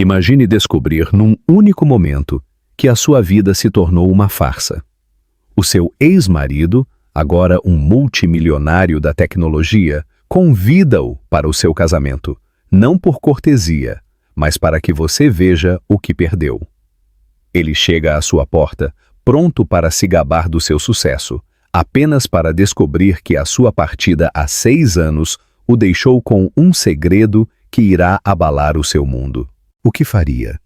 Imagine descobrir num único momento que a sua vida se tornou uma farsa. O seu ex-marido, agora um multimilionário da tecnologia, convida-o para o seu casamento, não por cortesia, mas para que você veja o que perdeu. Ele chega à sua porta, pronto para se gabar do seu sucesso, apenas para descobrir que a sua partida há 6 anos o deixou com um segredo que irá abalar o seu mundo. O que faria?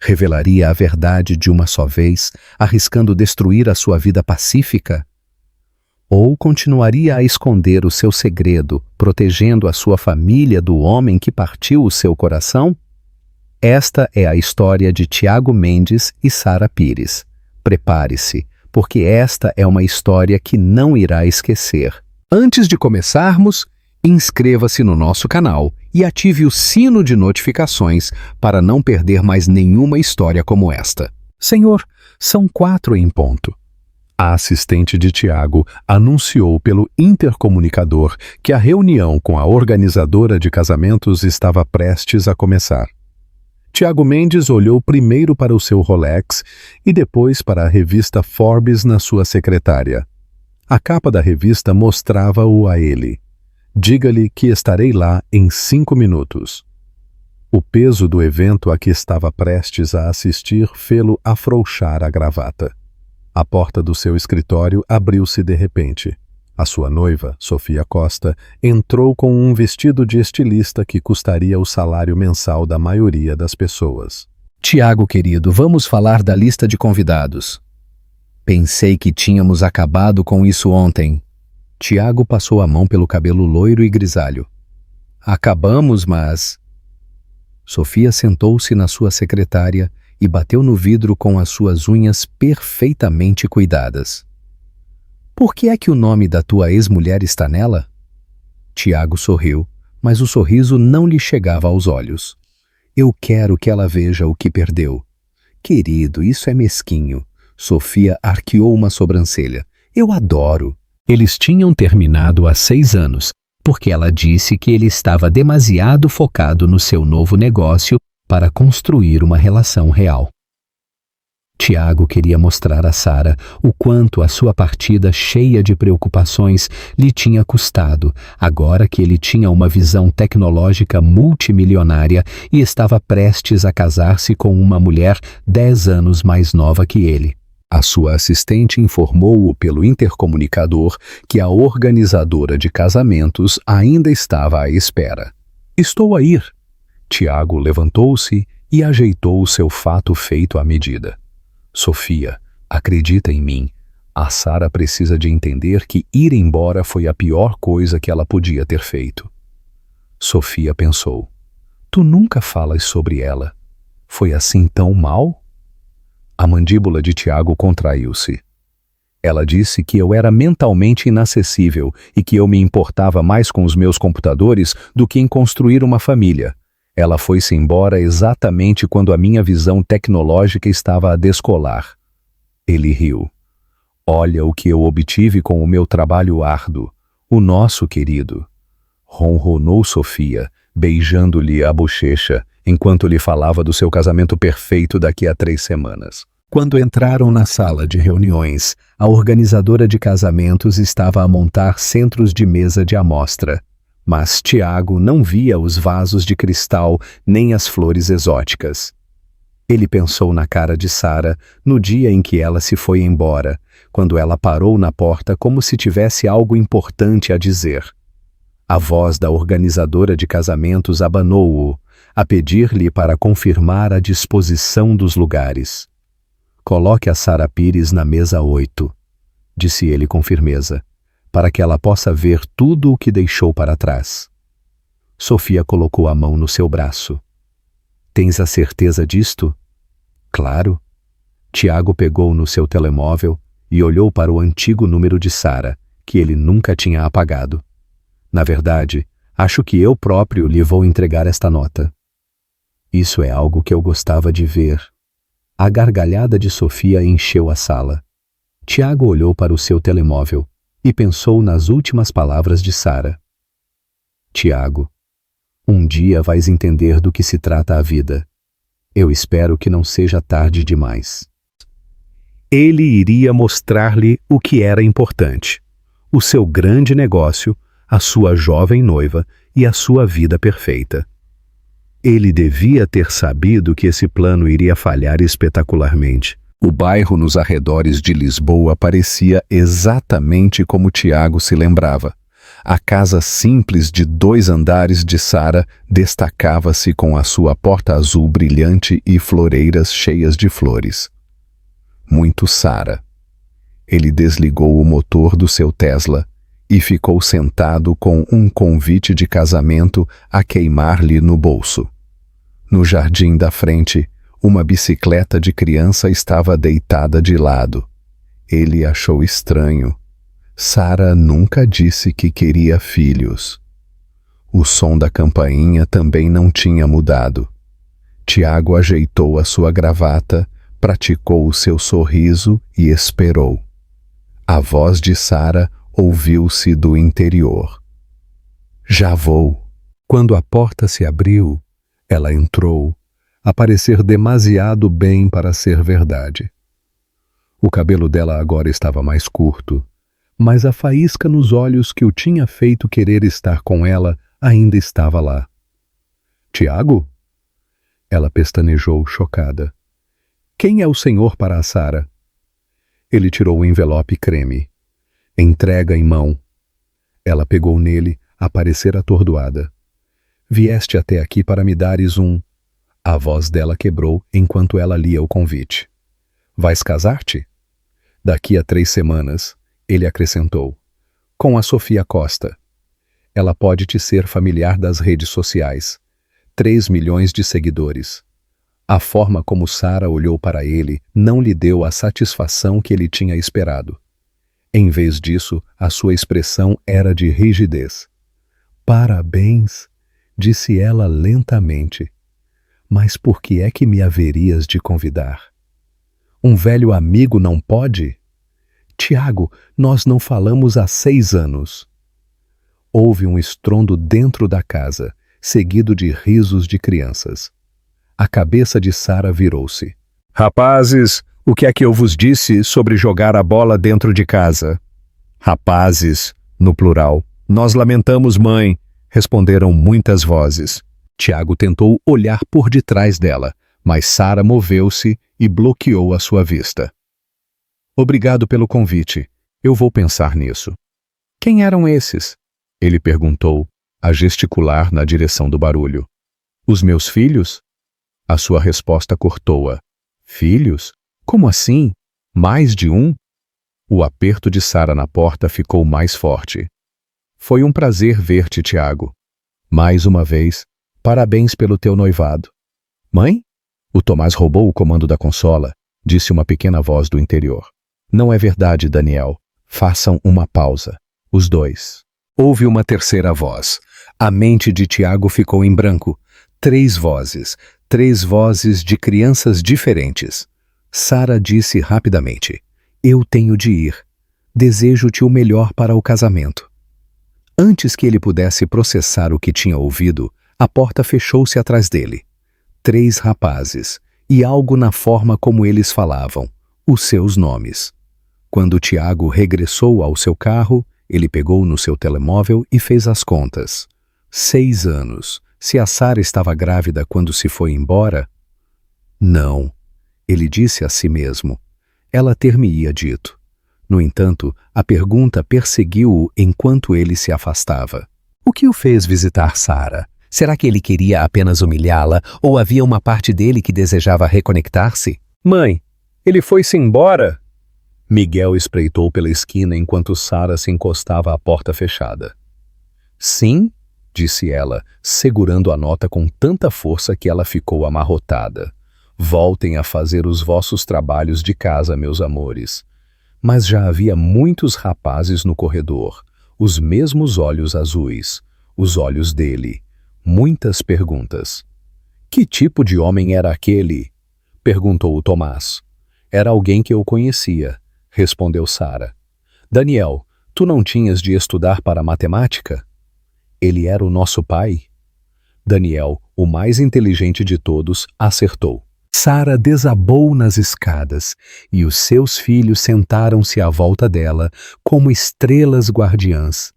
Revelaria a verdade de uma só vez, arriscando destruir a sua vida pacífica? Ou continuaria a esconder o seu segredo, protegendo a sua família do homem que partiu o seu coração? Esta é a história de Tiago Mendes e Sara Pires. Prepare-se, porque esta é uma história que não irá esquecer. Antes de começarmos, inscreva-se no nosso canal e ative o sino de notificações para não perder mais nenhuma história como esta. Senhor, são 4 em ponto. A assistente de Tiago anunciou pelo intercomunicador que a reunião com a organizadora de casamentos estava prestes a começar. Tiago Mendes olhou primeiro para o seu Rolex e depois para a revista Forbes na sua secretária. A capa da revista mostrava-o a ele. Diga-lhe que estarei lá em 5 minutos. O peso do evento a que estava prestes a assistir fê-lo afrouxar a gravata. A porta do seu escritório abriu-se de repente. A sua noiva, Sofia Costa, entrou com um vestido de estilista que custaria o salário mensal da maioria das pessoas. Tiago, querido, vamos falar da lista de convidados. Pensei que tínhamos acabado com isso ontem. Tiago passou a mão pelo cabelo loiro e grisalho. Acabamos, mas... Sofia sentou-se na sua secretária e bateu no vidro com as suas unhas perfeitamente cuidadas. Por que é que o nome da tua ex-mulher está nela? Tiago sorriu, mas o sorriso não lhe chegava aos olhos. Eu quero que ela veja o que perdeu. Querido, isso é mesquinho. Sofia arqueou uma sobrancelha. Eu adoro. Eles tinham terminado há 6 anos, porque ela disse que ele estava demasiado focado no seu novo negócio para construir uma relação real. Tiago queria mostrar a Sara o quanto a sua partida cheia de preocupações lhe tinha custado, agora que ele tinha uma visão tecnológica multimilionária e estava prestes a casar-se com uma mulher 10 anos mais nova que ele. A sua assistente informou-o pelo intercomunicador que a organizadora de casamentos ainda estava à espera. Estou a ir. Tiago levantou-se e ajeitou o seu fato feito à medida. Sofia, acredita em mim. A Sara precisa de entender que ir embora foi a pior coisa que ela podia ter feito. Sofia pensou. Tu nunca falas sobre ela. Foi assim tão mal? A mandíbula de Tiago contraiu-se. Ela disse que eu era mentalmente inacessível e que eu me importava mais com os meus computadores do que em construir uma família. Ela foi-se embora exatamente quando a minha visão tecnológica estava a descolar. Ele riu. Olha o que eu obtive com o meu trabalho árduo. O nosso querido. Ronronou Sofia, beijando-lhe a bochecha, enquanto lhe falava do seu casamento perfeito daqui a 3 semanas. Quando entraram na sala de reuniões, a organizadora de casamentos estava a montar centros de mesa de amostra. Mas Tiago não via os vasos de cristal nem as flores exóticas. Ele pensou na cara de Sara no dia em que ela se foi embora, quando ela parou na porta como se tivesse algo importante a dizer. A voz da organizadora de casamentos abanou-o, a pedir-lhe para confirmar a disposição dos lugares. Coloque a Sara Pires na mesa 8, disse ele com firmeza, para que ela possa ver tudo o que deixou para trás. Sofia colocou a mão no seu braço. Tens a certeza disto? Claro. Tiago pegou no seu telemóvel e olhou para o antigo número de Sara, que ele nunca tinha apagado. Na verdade, acho que eu próprio lhe vou entregar esta nota. Isso é algo que eu gostava de ver. A gargalhada de Sofia encheu a sala. Tiago olhou para o seu telemóvel e pensou nas últimas palavras de Sara. Tiago, um dia vais entender do que se trata a vida. Eu espero que não seja tarde demais. Ele iria mostrar-lhe o que era importante: o seu grande negócio, a sua jovem noiva e a sua vida perfeita. Ele devia ter sabido que esse plano iria falhar espetacularmente. O bairro nos arredores de Lisboa parecia exatamente como Tiago se lembrava. A casa simples de 2 andares de Sara destacava-se com a sua porta azul brilhante e floreiras cheias de flores. Muito Sara. Ele desligou o motor do seu Tesla e ficou sentado com um convite de casamento a queimar-lhe no bolso. No jardim da frente, uma bicicleta de criança estava deitada de lado. Ele achou estranho. Sara nunca disse que queria filhos. O som da campainha também não tinha mudado. Tiago ajeitou a sua gravata, praticou o seu sorriso e esperou. A voz de Sara ouviu-se do interior. Já vou. Quando a porta se abriu, ela entrou, a parecer demasiado bem para ser verdade. O cabelo dela agora estava mais curto, mas a faísca nos olhos que o tinha feito querer estar com ela ainda estava lá. Tiago? Ela pestanejou, chocada. Quem é o senhor para a Sara? Ele tirou o envelope creme. Entrega em mão. Ela pegou nele, a parecer atordoada. Vieste até aqui para me dares um... A voz dela quebrou enquanto ela lia o convite. Vais casar-te? Daqui a 3 semanas, ele acrescentou. Com a Sofia Costa. Ela pode te ser familiar das redes sociais. 3 milhões de seguidores. A forma como Sara olhou para ele não lhe deu a satisfação que ele tinha esperado. Em vez disso, a sua expressão era de rigidez. Parabéns, disse ela lentamente. Mas por que é que me haverias de convidar? Um velho amigo não pode? Tiago, nós não falamos há 6 anos. Houve um estrondo dentro da casa, seguido de risos de crianças. A cabeça de Sara virou-se. Rapazes, o que é que eu vos disse sobre jogar a bola dentro de casa? Rapazes, no plural. Nós lamentamos, mãe, responderam muitas vozes. Tiago tentou olhar por detrás dela, mas Sara moveu-se e bloqueou a sua vista. Obrigado pelo convite. Eu vou pensar nisso. Quem eram esses? Ele perguntou, a gesticular na direção do barulho. Os meus filhos? A sua resposta cortou-a. Filhos? Como assim? Mais de um? O aperto de Sara na porta ficou mais forte. Foi um prazer ver-te, Tiago. Mais uma vez, parabéns pelo teu noivado. Mãe? O Tomás roubou o comando da consola, disse uma pequena voz do interior. Não é verdade, Daniel. Façam uma pausa. Os dois. Houve uma terceira voz. A mente de Tiago ficou em branco. 3 vozes. 3 vozes de crianças diferentes. Sara disse rapidamente. Eu tenho de ir. Desejo-te o melhor para o casamento. Antes que ele pudesse processar o que tinha ouvido, a porta fechou-se atrás dele. 3 rapazes. E algo na forma como eles falavam. Os seus nomes. Quando Tiago regressou ao seu carro, ele pegou no seu telemóvel e fez as contas. 6 anos. Se a Sara estava grávida quando se foi embora? Não, ele disse a si mesmo. Ela ter-me-ia dito. No entanto, a pergunta perseguiu-o enquanto ele se afastava. O que o fez visitar Sara? Será que ele queria apenas humilhá-la ou havia uma parte dele que desejava reconectar-se? Mãe, ele foi-se embora? Miguel espreitou pela esquina enquanto Sara se encostava à porta fechada. Sim, disse ela, segurando a nota com tanta força que ela ficou amarrotada. Voltem a fazer os vossos trabalhos de casa, meus amores. Mas já havia muitos rapazes no corredor, os mesmos olhos azuis, os olhos dele. Muitas perguntas. Que tipo de homem era aquele? Perguntou o Tomás. Era alguém que eu conhecia, respondeu Sara. Daniel, tu não tinhas de estudar para matemática? Ele era o nosso pai? Daniel, o mais inteligente de todos, acertou. Sara desabou nas escadas e os seus filhos sentaram-se à volta dela como estrelas guardiãs.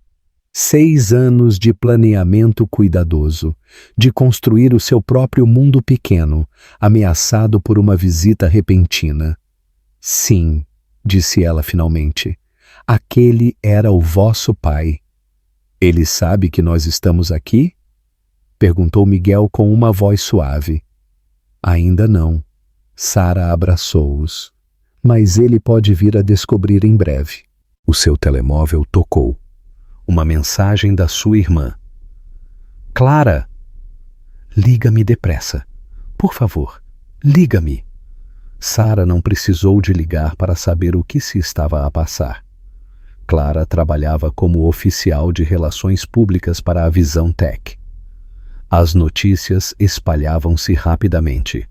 6 anos de planeamento cuidadoso, de construir o seu próprio mundo pequeno, ameaçado por uma visita repentina. Sim, disse ela finalmente, aquele era o vosso pai. Ele sabe que nós estamos aqui? Perguntou Miguel com uma voz suave. Ainda não. Sara abraçou-os. Mas ele pode vir a descobrir em breve. O seu telemóvel tocou. Uma mensagem da sua irmã. Clara! Liga-me depressa. Por favor, liga-me. Sara não precisou de ligar para saber o que se estava a passar. Clara trabalhava como oficial de relações públicas para a Visão Tech. As notícias espalhavam-se rapidamente.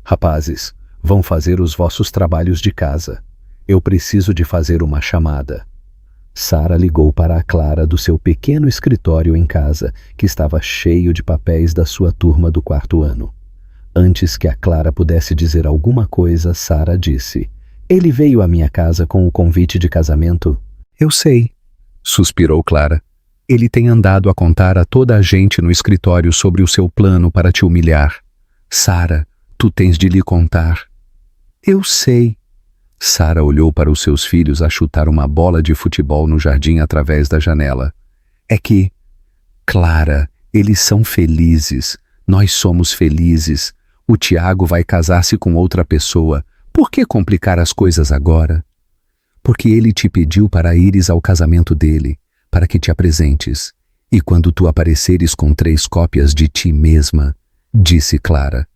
Rapazes, vão fazer os vossos trabalhos de casa. Eu preciso de fazer uma chamada. Sara ligou para a Clara do seu pequeno escritório em casa, que estava cheio de papéis da sua turma do 4º ano. Antes que a Clara pudesse dizer alguma coisa, Sara disse: Ele veio à minha casa com o convite de casamento? Eu sei, suspirou Clara. Ele tem andado a contar a toda a gente no escritório sobre o seu plano para te humilhar. Sara, tu tens de lhe contar. Eu sei. Sara olhou para os seus filhos a chutar uma bola de futebol no jardim através da janela. É que, Clara, eles são felizes. Nós somos felizes. O Tiago vai casar-se com outra pessoa. Por que complicar as coisas agora? Porque ele te pediu para ires ao casamento dele, para que te apresentes. E quando tu apareceres com 3 cópias de ti mesma, disse Clara,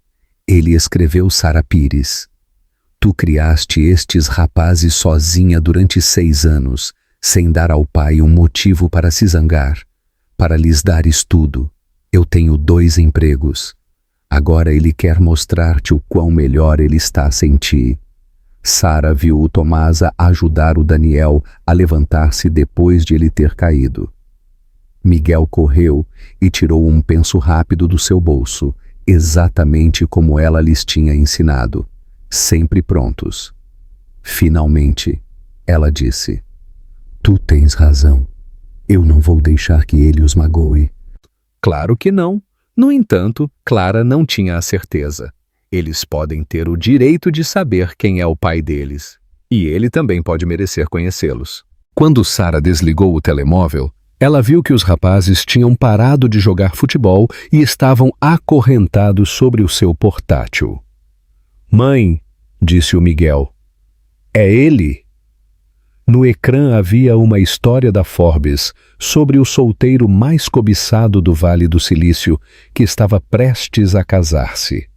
ele escreveu Sara Pires. Tu criaste estes rapazes sozinha durante 6 anos, sem dar ao pai um motivo para se zangar, para lhes dar estudo. Eu tenho 2 empregos. Agora ele quer mostrar-te o quão melhor ele está sem ti. Sara viu o Tomasa ajudar o Daniel a levantar-se depois de ele ter caído. Miguel correu e tirou um penso rápido do seu bolso, exatamente como ela lhes tinha ensinado, sempre prontos. Finalmente, ela disse: Tu tens razão. Eu não vou deixar que ele os magoe. Claro que não. No entanto, Clara não tinha a certeza. Eles podem ter o direito de saber quem é o pai deles. E ele também pode merecer conhecê-los. Quando Sara desligou o telemóvel, ela viu que os rapazes tinham parado de jogar futebol e estavam acorrentados sobre o seu portátil. Mãe, disse o Miguel. É ele? No ecrã havia uma história da Forbes sobre o solteiro mais cobiçado do Vale do Silício, que estava prestes a casar-se.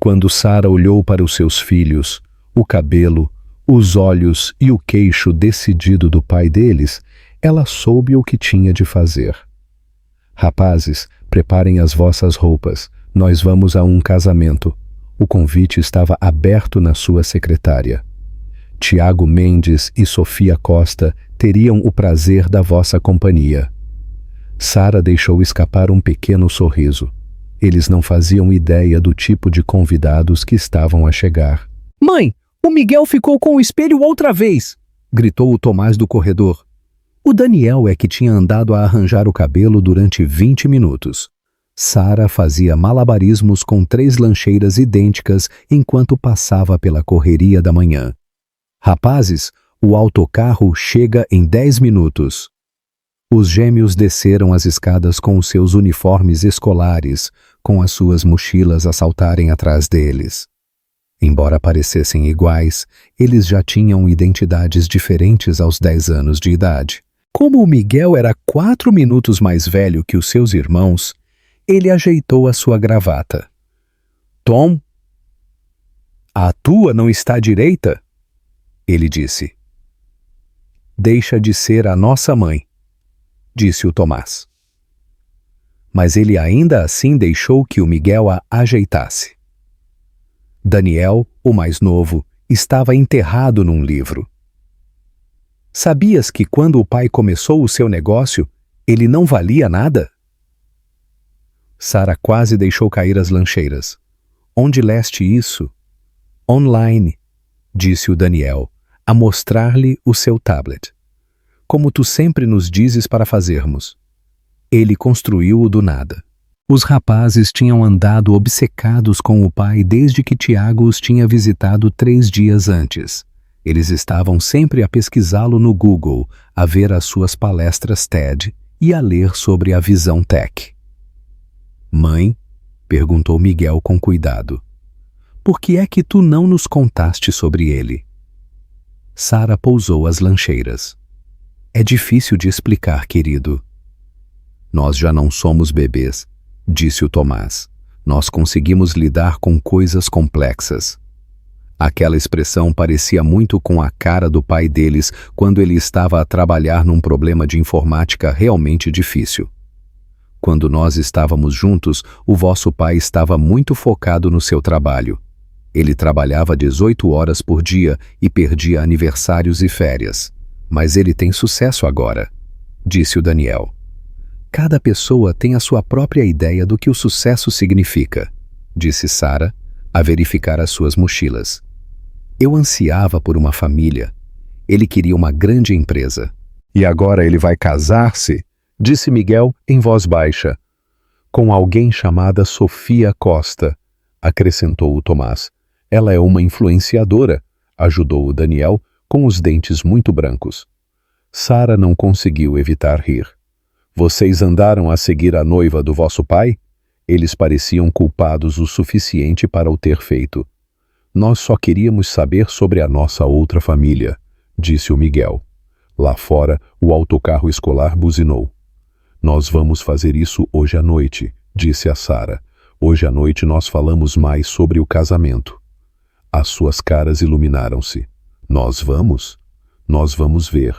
Quando Sara olhou para os seus filhos, o cabelo, os olhos e o queixo decidido do pai deles, ela soube o que tinha de fazer. Rapazes, preparem as vossas roupas, nós vamos a um casamento. O convite estava aberto na sua secretária. Tiago Mendes e Sofia Costa teriam o prazer da vossa companhia. Sara deixou escapar um pequeno sorriso. Eles não faziam ideia do tipo de convidados que estavam a chegar. Mãe, o Miguel ficou com o espelho outra vez! Gritou o Tomás do corredor. O Daniel é que tinha andado a arranjar o cabelo durante 20 minutos. Sara fazia malabarismos com 3 lancheiras idênticas enquanto passava pela correria da manhã. Rapazes, o autocarro chega em 10 minutos. Os gêmeos desceram as escadas com os seus uniformes escolares, com as suas mochilas a saltarem atrás deles. Embora parecessem iguais, eles já tinham identidades diferentes aos 10 anos de idade. Como o Miguel era 4 minutos mais velho que os seus irmãos, ele ajeitou a sua gravata. Tom, a tua não está direita? Ele disse. Deixa de ser a nossa mãe, disse o Tomás. Mas ele ainda assim deixou que o Miguel a ajeitasse. Daniel, o mais novo, estava enterrado num livro. Sabias que quando o pai começou o seu negócio, ele não valia nada? Sara quase deixou cair as lancheiras. Onde leste isso? Online, disse o Daniel, a mostrar-lhe o seu tablet. Como tu sempre nos dizes para fazermos. Ele construiu-o do nada. Os rapazes tinham andado obcecados com o pai desde que Tiago os tinha visitado 3 dias antes. Eles estavam sempre a pesquisá-lo no Google, a ver as suas palestras TED e a ler sobre a visão tech. Mãe, perguntou Miguel com cuidado, por que é que tu não nos contaste sobre ele? Sara pousou as lancheiras. É difícil de explicar, querido. Nós já não somos bebês, disse o Tomás. Nós conseguimos lidar com coisas complexas. Aquela expressão parecia muito com a cara do pai deles quando ele estava a trabalhar num problema de informática realmente difícil. Quando nós estávamos juntos, o vosso pai estava muito focado no seu trabalho. Ele trabalhava 18 horas por dia e perdia aniversários e férias. Mas ele tem sucesso agora, disse o Daniel. Cada pessoa tem a sua própria ideia do que o sucesso significa, disse Sara, a verificar as suas mochilas. Eu ansiava por uma família. Ele queria uma grande empresa. E agora ele vai casar-se, disse Miguel em voz baixa. Com alguém chamada Sofia Costa, acrescentou o Tomás. Ela é uma influenciadora, ajudou o Daniel, com os dentes muito brancos. Sara não conseguiu evitar rir. Vocês andaram a seguir a noiva do vosso pai? Eles pareciam culpados o suficiente para o ter feito. Nós só queríamos saber sobre a nossa outra família, disse o Miguel. Lá fora, o autocarro escolar buzinou. Nós vamos fazer isso hoje à noite, disse a Sara. Hoje à noite nós falamos mais sobre o casamento. As suas caras iluminaram-se. Nós vamos? Nós vamos ver.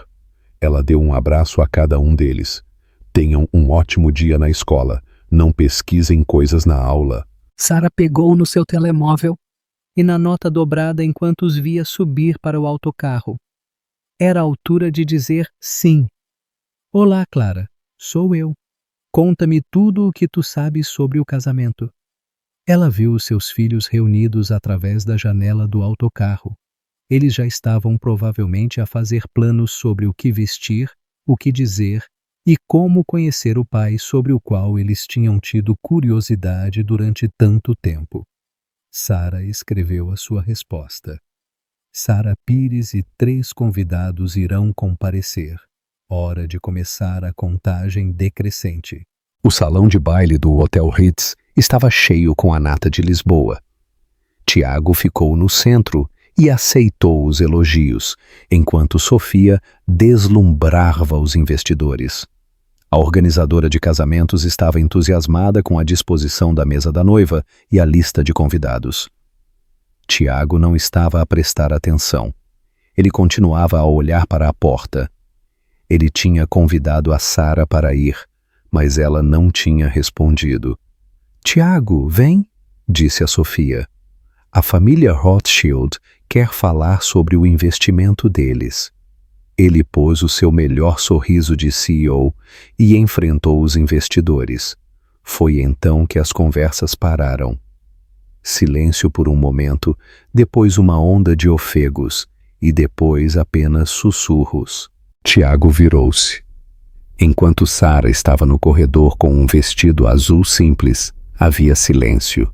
Ela deu um abraço a cada um deles. Tenham um ótimo dia na escola. Não pesquisem coisas na aula. Sara pegou no seu telemóvel e na nota dobrada enquanto os via subir para o autocarro. Era a altura de dizer sim. Olá, Clara. Sou eu. Conta-me tudo o que tu sabes sobre o casamento. Ela viu os seus filhos reunidos através da janela do autocarro. Eles já estavam provavelmente a fazer planos sobre o que vestir, o que dizer e como conhecer o pai sobre o qual eles tinham tido curiosidade durante tanto tempo. Sara escreveu a sua resposta. Sara Pires e 3 convidados irão comparecer. Hora de começar a contagem decrescente. O salão de baile do Hotel Ritz estava cheio com a nata de Lisboa. Tiago ficou no centro e aceitou os elogios, enquanto Sofia deslumbrava os investidores. A organizadora de casamentos estava entusiasmada com a disposição da mesa da noiva e a lista de convidados. Tiago não estava a prestar atenção. Ele continuava a olhar para a porta. Ele tinha convidado a Sara para ir, mas ela não tinha respondido. Tiago, vem, disse a Sofia. A família Rothschild quer falar sobre o investimento deles. Ele pôs o seu melhor sorriso de CEO e enfrentou os investidores. Foi então que as conversas pararam. Silêncio por um momento, depois uma onda de ofegos e depois apenas sussurros. Tiago virou-se. Enquanto Sara estava no corredor com um vestido azul simples, havia silêncio.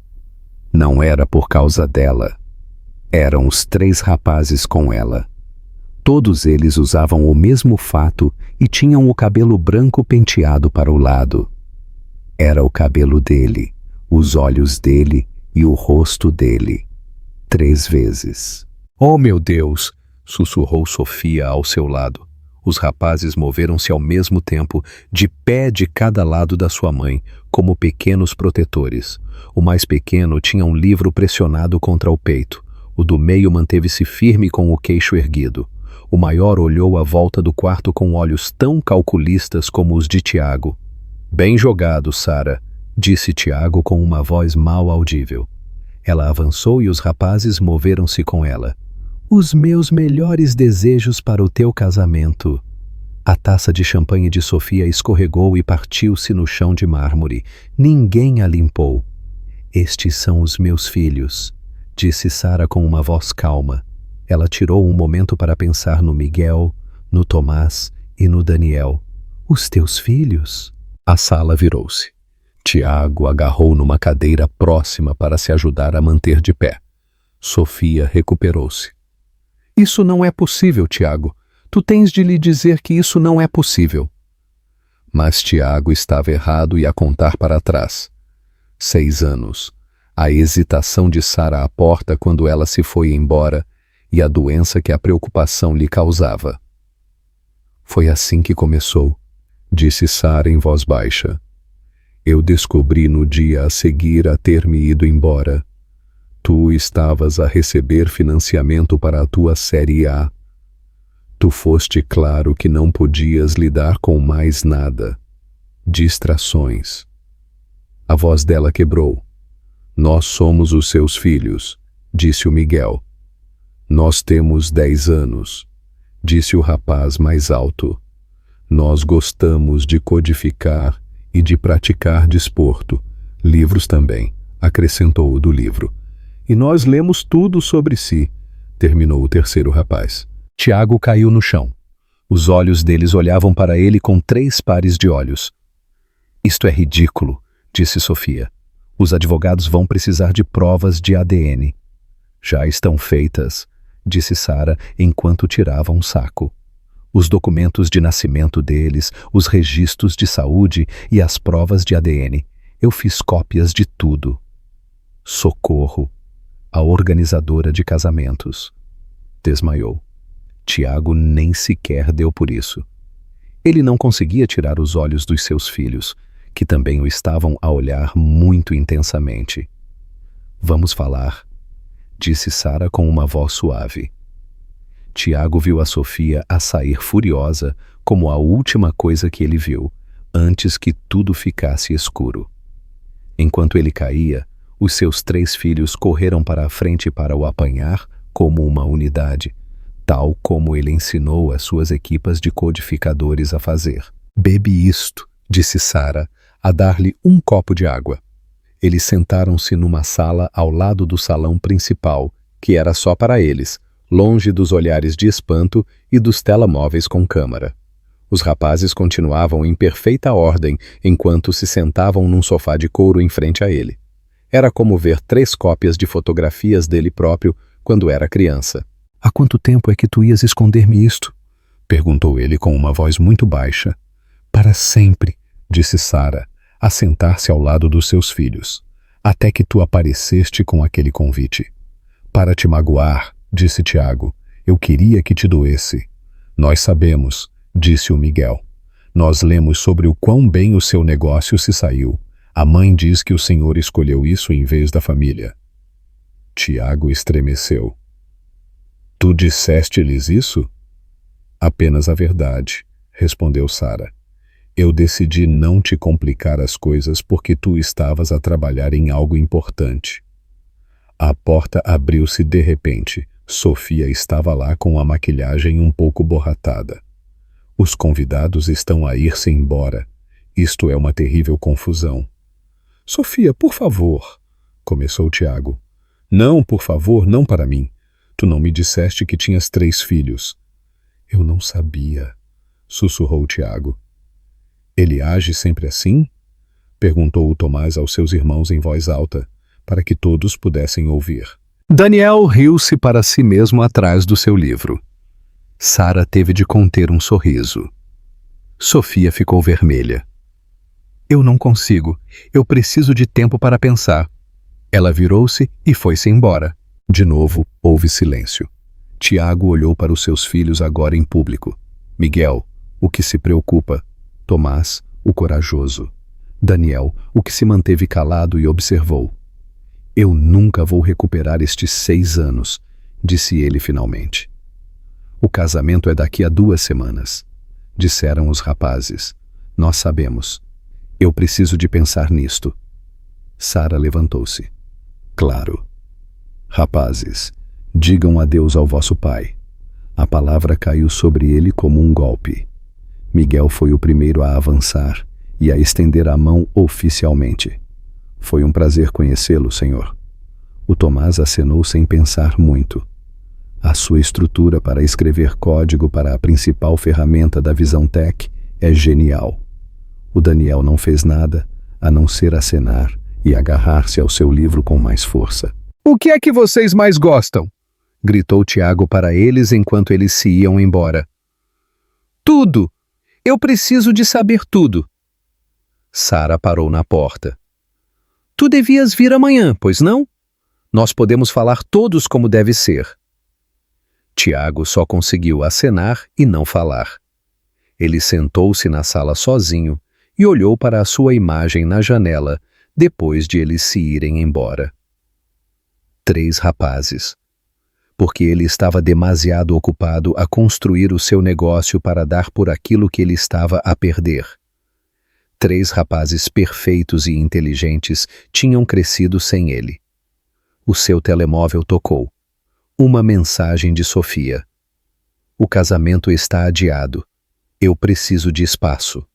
Não era por causa dela. Eram os 3 rapazes com ela. Todos eles usavam o mesmo fato e tinham o cabelo branco penteado para o lado. Era o cabelo dele, os olhos dele e o rosto dele. 3 vezes. Oh, meu Deus! Sussurrou Sofia ao seu lado. Os rapazes moveram-se ao mesmo tempo, de pé de cada lado da sua mãe, como pequenos protetores. O mais pequeno tinha um livro pressionado contra o peito. O do meio manteve-se firme com o queixo erguido. O maior olhou à volta do quarto com olhos tão calculistas como os de Tiago. Bem jogado, Sara, disse Tiago com uma voz mal audível. Ela avançou e os rapazes moveram-se com ela. Os meus melhores desejos para o teu casamento. A taça de champanhe de Sofia escorregou e partiu-se no chão de mármore. Ninguém a limpou. Estes são os meus filhos, disse Sara com uma voz calma. Ela tirou um momento para pensar no Miguel, no Tomás e no Daniel. Os teus filhos? A sala virou-se. Tiago agarrou numa cadeira próxima para se ajudar a manter de pé. Sofia recuperou-se. Isso não é possível, Tiago. Tu tens de lhe dizer que isso não é possível. Mas Tiago estava errado e a contar para trás. 6 anos. A hesitação de Sara à porta quando ela se foi embora e a doença que a preocupação lhe causava. Foi assim que começou, disse Sara em voz baixa. Eu descobri no dia a seguir a ter-me ido embora. Tu estavas a receber financiamento para a tua Série A. Tu foste claro que não podias lidar com mais nada. Distrações. A voz dela quebrou. Nós somos os seus filhos, disse o Miguel. Nós temos 10 anos, disse o rapaz mais alto. Nós gostamos de codificar e de praticar desporto. Livros também, acrescentou o do livro. E nós lemos tudo sobre si, terminou o terceiro rapaz. Tiago caiu no chão. Os olhos deles olhavam para ele com 3 pares de olhos. Isto é ridículo, disse Sofia. Os advogados vão precisar de provas de ADN. Já estão feitas, disse Sara enquanto tirava um saco. Os documentos de nascimento deles, os registros de saúde e as provas de ADN. Eu fiz cópias de tudo. Socorro, a organizadora de casamentos. Desmaiou. Tiago nem sequer deu por isso. Ele não conseguia tirar os olhos dos seus filhos, que também o estavam a olhar muito intensamente. Vamos falar, disse Sara com uma voz suave. Tiago viu a Sofia a sair furiosa como a última coisa que ele viu, antes que tudo ficasse escuro. Enquanto ele caía, os seus 3 filhos correram para a frente para o apanhar como uma unidade, tal como ele ensinou as suas equipas de codificadores a fazer. Bebe isto, disse Sara, a dar-lhe um copo de água. Eles sentaram-se numa sala ao lado do salão principal, que era só para eles, longe dos olhares de espanto e dos telemóveis com câmara. Os rapazes continuavam em perfeita ordem enquanto se sentavam num sofá de couro em frente a ele. Era como ver 3 cópias de fotografias dele próprio quando era criança. Há quanto tempo é que tu ias esconder-me isto? Perguntou ele com uma voz muito baixa. Para sempre, disse Sara, a sentar-se ao lado dos seus filhos, até que tu apareceste com aquele convite. Para te magoar, disse Tiago, eu queria que te doesse. Nós sabemos, disse o Miguel. Nós lemos sobre o quão bem o seu negócio se saiu. A mãe diz que o senhor escolheu isso em vez da família. Tiago estremeceu. Tu disseste-lhes isso? Apenas a verdade, respondeu Sara. Eu decidi não te complicar as coisas porque tu estavas a trabalhar em algo importante. A porta abriu-se de repente. Sofia estava lá com a maquilhagem um pouco borratada. Os convidados estão a ir-se embora. Isto é uma terrível confusão. Sofia, por favor, começou Tiago. Não, por favor, não para mim. Tu não me disseste que tinhas 3 filhos. Eu não sabia, sussurrou Tiago. Ele age sempre assim? Perguntou o Tomás aos seus irmãos em voz alta, para que todos pudessem ouvir. Daniel riu-se para si mesmo atrás do seu livro. Sara teve de conter um sorriso. Sofia ficou vermelha. Eu não consigo. Eu preciso de tempo para pensar. Ela virou-se e foi-se embora. De novo, houve silêncio. Tiago olhou para os seus filhos agora em público. Miguel, o que se preocupa. Tomás, o corajoso. Daniel, o que se manteve calado e observou. Eu nunca vou recuperar estes 6 anos, disse ele finalmente. O casamento é daqui a 2 semanas, disseram os rapazes. Nós sabemos. Eu preciso de pensar nisto. Sara levantou-se. Claro. Rapazes, digam adeus ao vosso pai. A palavra caiu sobre ele como um golpe. Miguel foi o primeiro a avançar e a estender a mão oficialmente. Foi um prazer conhecê-lo, senhor. O Tomás acenou sem pensar muito. A sua estrutura para escrever código para a principal ferramenta da VisãoTech é genial. O Daniel não fez nada a não ser acenar e agarrar-se ao seu livro com mais força. O que é que vocês mais gostam? Gritou Tiago para eles enquanto eles se iam embora. Tudo! Eu preciso de saber tudo. Sara parou na porta. Tu devias vir amanhã, pois não? Nós podemos falar todos como deve ser. Tiago só conseguiu acenar e não falar. Ele sentou-se na sala sozinho e olhou para a sua imagem na janela depois de eles se irem embora. 3 rapazes. Porque ele estava demasiado ocupado a construir o seu negócio para dar por aquilo que ele estava a perder. 3 rapazes perfeitos e inteligentes tinham crescido sem ele. O seu telemóvel tocou. Uma mensagem de Sofia. O casamento está adiado. Eu preciso de espaço.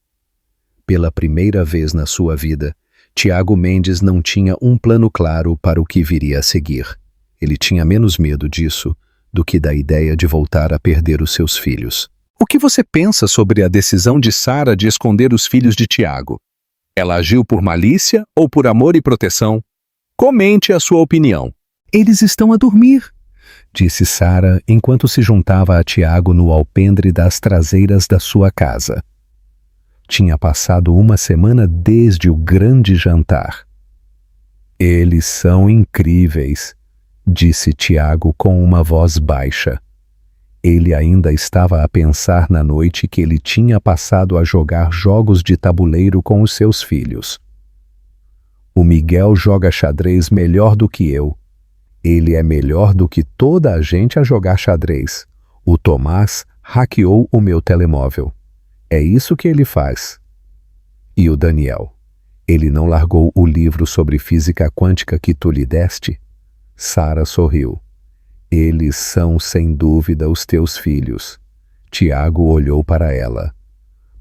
Pela primeira vez na sua vida, Tiago Mendes não tinha um plano claro para o que viria a seguir. Ele tinha menos medo disso do que da ideia de voltar a perder os seus filhos. O que você pensa sobre a decisão de Sara de esconder os filhos de Tiago? Ela agiu por malícia ou por amor e proteção? Comente a sua opinião. Eles estão a dormir, disse Sara enquanto se juntava a Tiago no alpendre das traseiras da sua casa. Tinha passado uma semana desde o grande jantar. Eles são incríveis, disse Tiago com uma voz baixa. Ele ainda estava a pensar na noite que ele tinha passado a jogar jogos de tabuleiro com os seus filhos. O Miguel joga xadrez melhor do que eu. Ele é melhor do que toda a gente a jogar xadrez. O Tomás hackeou o meu telemóvel. É isso que ele faz. E o Daniel? Ele não largou o livro sobre física quântica que tu lhe deste? Sara sorriu. Eles são, sem dúvida, os teus filhos. Tiago olhou para ela.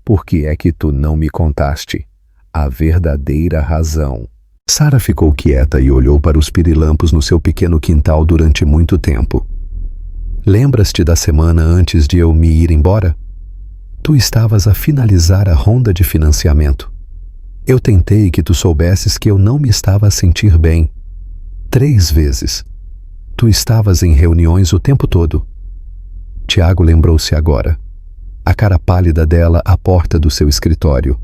Por que é que tu não me contaste? A verdadeira razão. Sara ficou quieta e olhou para os pirilampos no seu pequeno quintal durante muito tempo. Lembras-te da semana antes de eu me ir embora? Tu estavas a finalizar a ronda de financiamento. Eu tentei que tu soubesses que eu não me estava a sentir bem. 3 vezes. Tu estavas em reuniões o tempo todo. Tiago lembrou-se agora. A cara pálida dela à porta do seu escritório.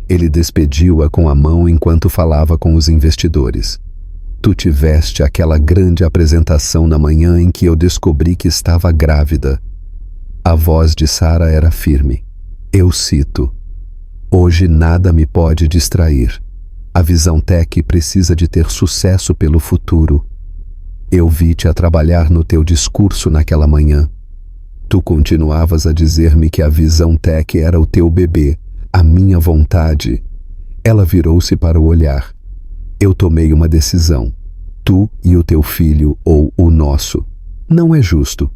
Ele despediu-a com a mão enquanto falava com os investidores. Tu tiveste aquela grande apresentação na manhã em que eu descobri que estava grávida. A voz de Sara era firme. Eu cito: hoje nada me pode distrair. A VisãoTech precisa de ter sucesso pelo futuro. Eu vi-te a trabalhar no teu discurso naquela manhã. Tu continuavas a dizer-me que a VisãoTech era o teu bebê, a minha vontade. Ela virou-se para o olhar. Eu tomei uma decisão. Tu e o teu filho, ou o nosso. Não é justo.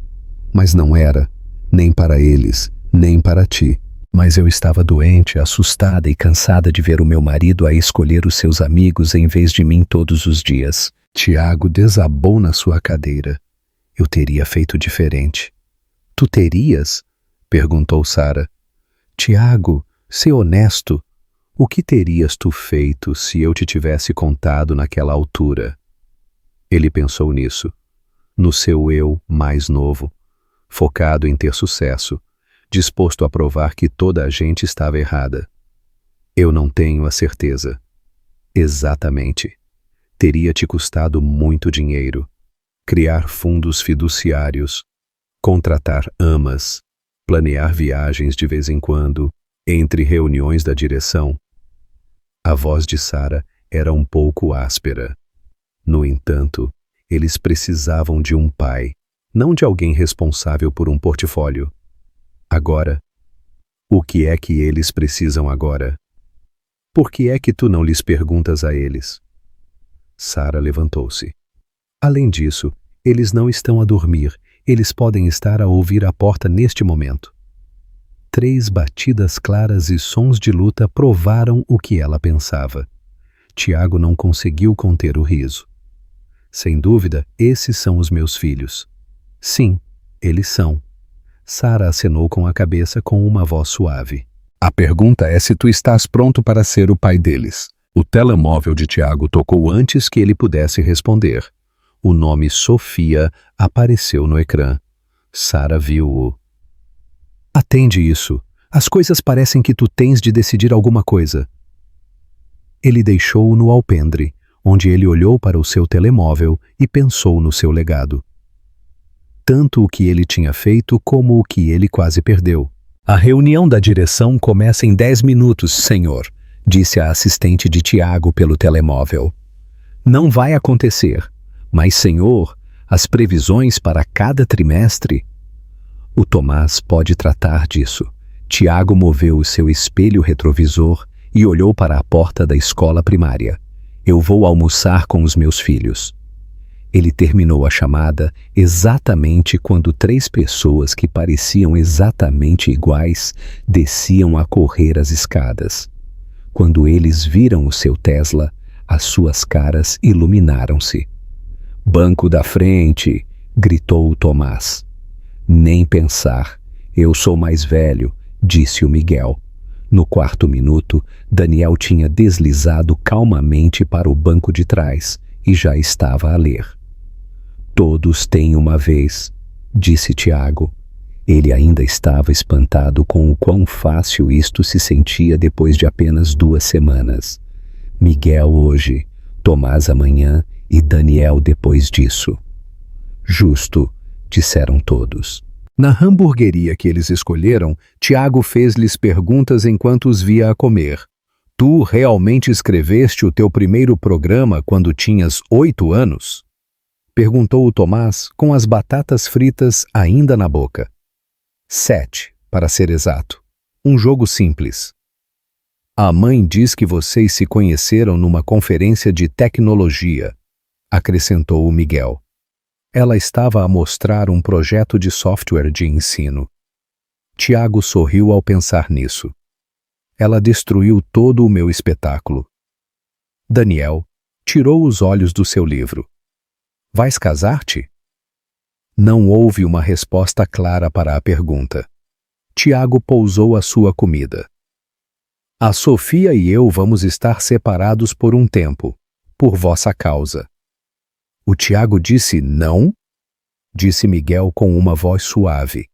Mas não era, nem para eles, nem para ti. Mas eu estava doente, assustada e cansada de ver o meu marido a escolher os seus amigos em vez de mim todos os dias. Tiago desabou na sua cadeira. Eu teria feito diferente. Tu terias? Perguntou Sara. Tiago, sê honesto. O que terias tu feito se eu te tivesse contado naquela altura? Ele pensou nisso. No seu eu mais novo, focado em ter sucesso, disposto a provar que toda a gente estava errada. Eu não tenho a certeza. Exatamente. Teria te custado muito dinheiro. Criar fundos fiduciários, contratar amas, planear viagens de vez em quando, entre reuniões da direção. A voz de Sara era um pouco áspera. No entanto, eles precisavam de um pai, não de alguém responsável por um portfólio. Agora, o que é que eles precisam agora? Por que é que tu não lhes perguntas a eles? Sara levantou-se. Além disso, eles não estão a dormir, eles podem estar a ouvir a porta neste momento. 3 batidas claras e sons de luta provaram o que ela pensava. Tiago não conseguiu conter o riso. Sem dúvida, esses são os meus filhos. Sim, eles são. Sara acenou com a cabeça com uma voz suave. A pergunta é se tu estás pronto para ser o pai deles. O telemóvel de Tiago tocou antes que ele pudesse responder. O nome Sofia apareceu no ecrã. Sara viu-o. Atende isso. As coisas parecem que tu tens de decidir alguma coisa. Ele deixou-o no alpendre, onde ele olhou para o seu telemóvel e pensou no seu legado. Tanto o que ele tinha feito como o que ele quase perdeu. A reunião da direção começa em 10 minutos, senhor, disse a assistente de Tiago pelo telemóvel. Não vai acontecer, mas, senhor, as previsões para cada trimestre... O Tomás pode tratar disso. Tiago moveu o seu espelho retrovisor e olhou para a porta da escola primária. Eu vou almoçar com os meus filhos. Ele terminou a chamada exatamente quando 3 pessoas que pareciam exatamente iguais desciam a correr as escadas. Quando eles viram o seu Tesla, as suas caras iluminaram-se. Banco da frente, gritou o Tomás. Nem pensar. Eu sou mais velho, disse o Miguel. No 4º minuto, Daniel tinha deslizado calmamente para o banco de trás e já estava a ler. Todos têm uma vez, disse Tiago. Ele ainda estava espantado com o quão fácil isto se sentia depois de apenas 2 semanas. Miguel hoje, Tomás amanhã e Daniel depois disso. Justo, disseram todos. Na hamburgueria que eles escolheram, Tiago fez-lhes perguntas enquanto os via a comer. Tu realmente escreveste o teu primeiro programa quando tinhas 8 anos? Perguntou o Tomás com as batatas fritas ainda na boca. 7, para ser exato. Um jogo simples. A mãe diz que vocês se conheceram numa conferência de tecnologia, acrescentou o Miguel. Ela estava a mostrar um projeto de software de ensino. Tiago sorriu ao pensar nisso. Ela destruiu todo o meu espetáculo. Daniel tirou os olhos do seu livro. Vais casar-te? Não houve uma resposta clara para a pergunta. Tiago pousou a sua comida. A Sofia e eu vamos estar separados por um tempo, por vossa causa. O Tiago disse não? Disse Miguel com uma voz suave.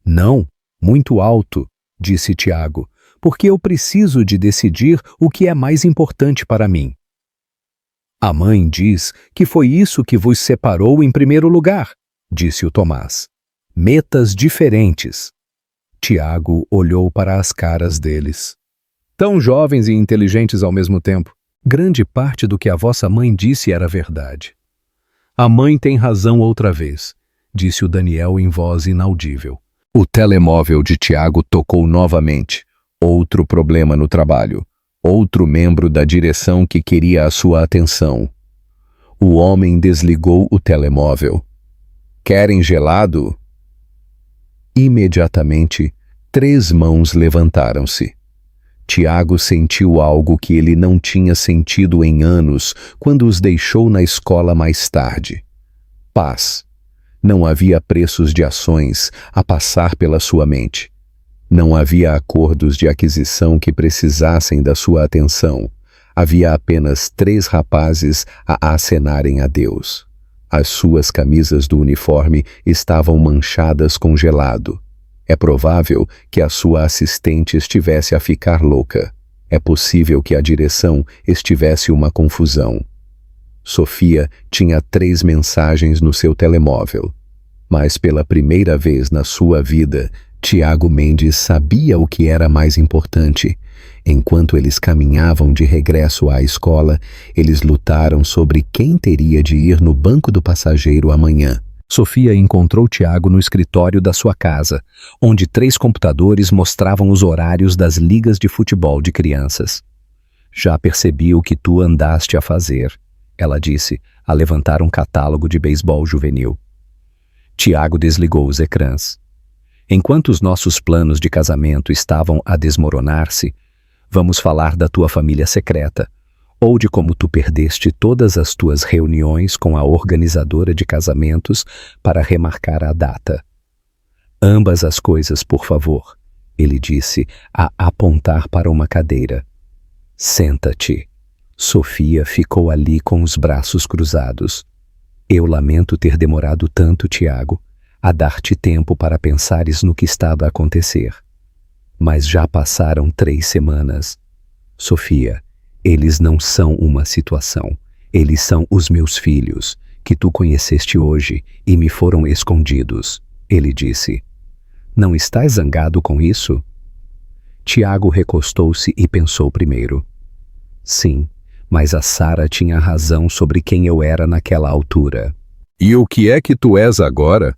Não, muito alto, disse Tiago, porque eu preciso de decidir o que é mais importante para mim. A mãe diz que foi isso que vos separou em primeiro lugar, disse o Tomás. Metas diferentes. Tiago olhou para as caras deles. Tão jovens e inteligentes ao mesmo tempo. Grande parte do que a vossa mãe disse era verdade. A mãe tem razão outra vez, disse o Daniel em voz inaudível. O telemóvel de Tiago tocou novamente. Outro problema no trabalho. Outro membro da direção que queria a sua atenção. O homem desligou o telemóvel. Querem gelado? Imediatamente, 3 mãos levantaram-se. Tiago sentiu algo que ele não tinha sentido em anos quando os deixou na escola mais tarde. Paz. Não havia preços de ações a passar pela sua mente. Não havia acordos de aquisição que precisassem da sua atenção. Havia apenas 3 rapazes a acenarem a Deus. As suas camisas do uniforme estavam manchadas com gelado. É provável que a sua assistente estivesse a ficar louca. É possível que a direção estivesse uma confusão. Sofia tinha 3 mensagens no seu telemóvel. Mas pela primeira vez na sua vida, Tiago Mendes sabia o que era mais importante. Enquanto eles caminhavam de regresso à escola, eles lutaram sobre quem teria de ir no banco do passageiro amanhã. Sofia encontrou Tiago no escritório da sua casa, onde 3 computadores mostravam os horários das ligas de futebol de crianças. Já percebi o que tu andaste a fazer, ela disse, a levantar um catálogo de beisebol juvenil. Tiago desligou os ecrãs. Enquanto os nossos planos de casamento estavam a desmoronar-se, vamos falar da tua família secreta, ou de como tu perdeste todas as tuas reuniões com a organizadora de casamentos para remarcar a data. Ambas as coisas, por favor, ele disse, a apontar para uma cadeira. Senta-te. Sofia ficou ali com os braços cruzados. Eu lamento ter demorado tanto, Tiago, a dar-te tempo para pensares no que estava a acontecer. Mas já passaram 3 semanas. Sofia, eles não são uma situação. Eles são os meus filhos, que tu conheceste hoje e me foram escondidos. Ele disse. Não estás zangado com isso? Tiago recostou-se e pensou primeiro. Sim, mas a Sara tinha razão sobre quem eu era naquela altura. E o que é que tu és agora?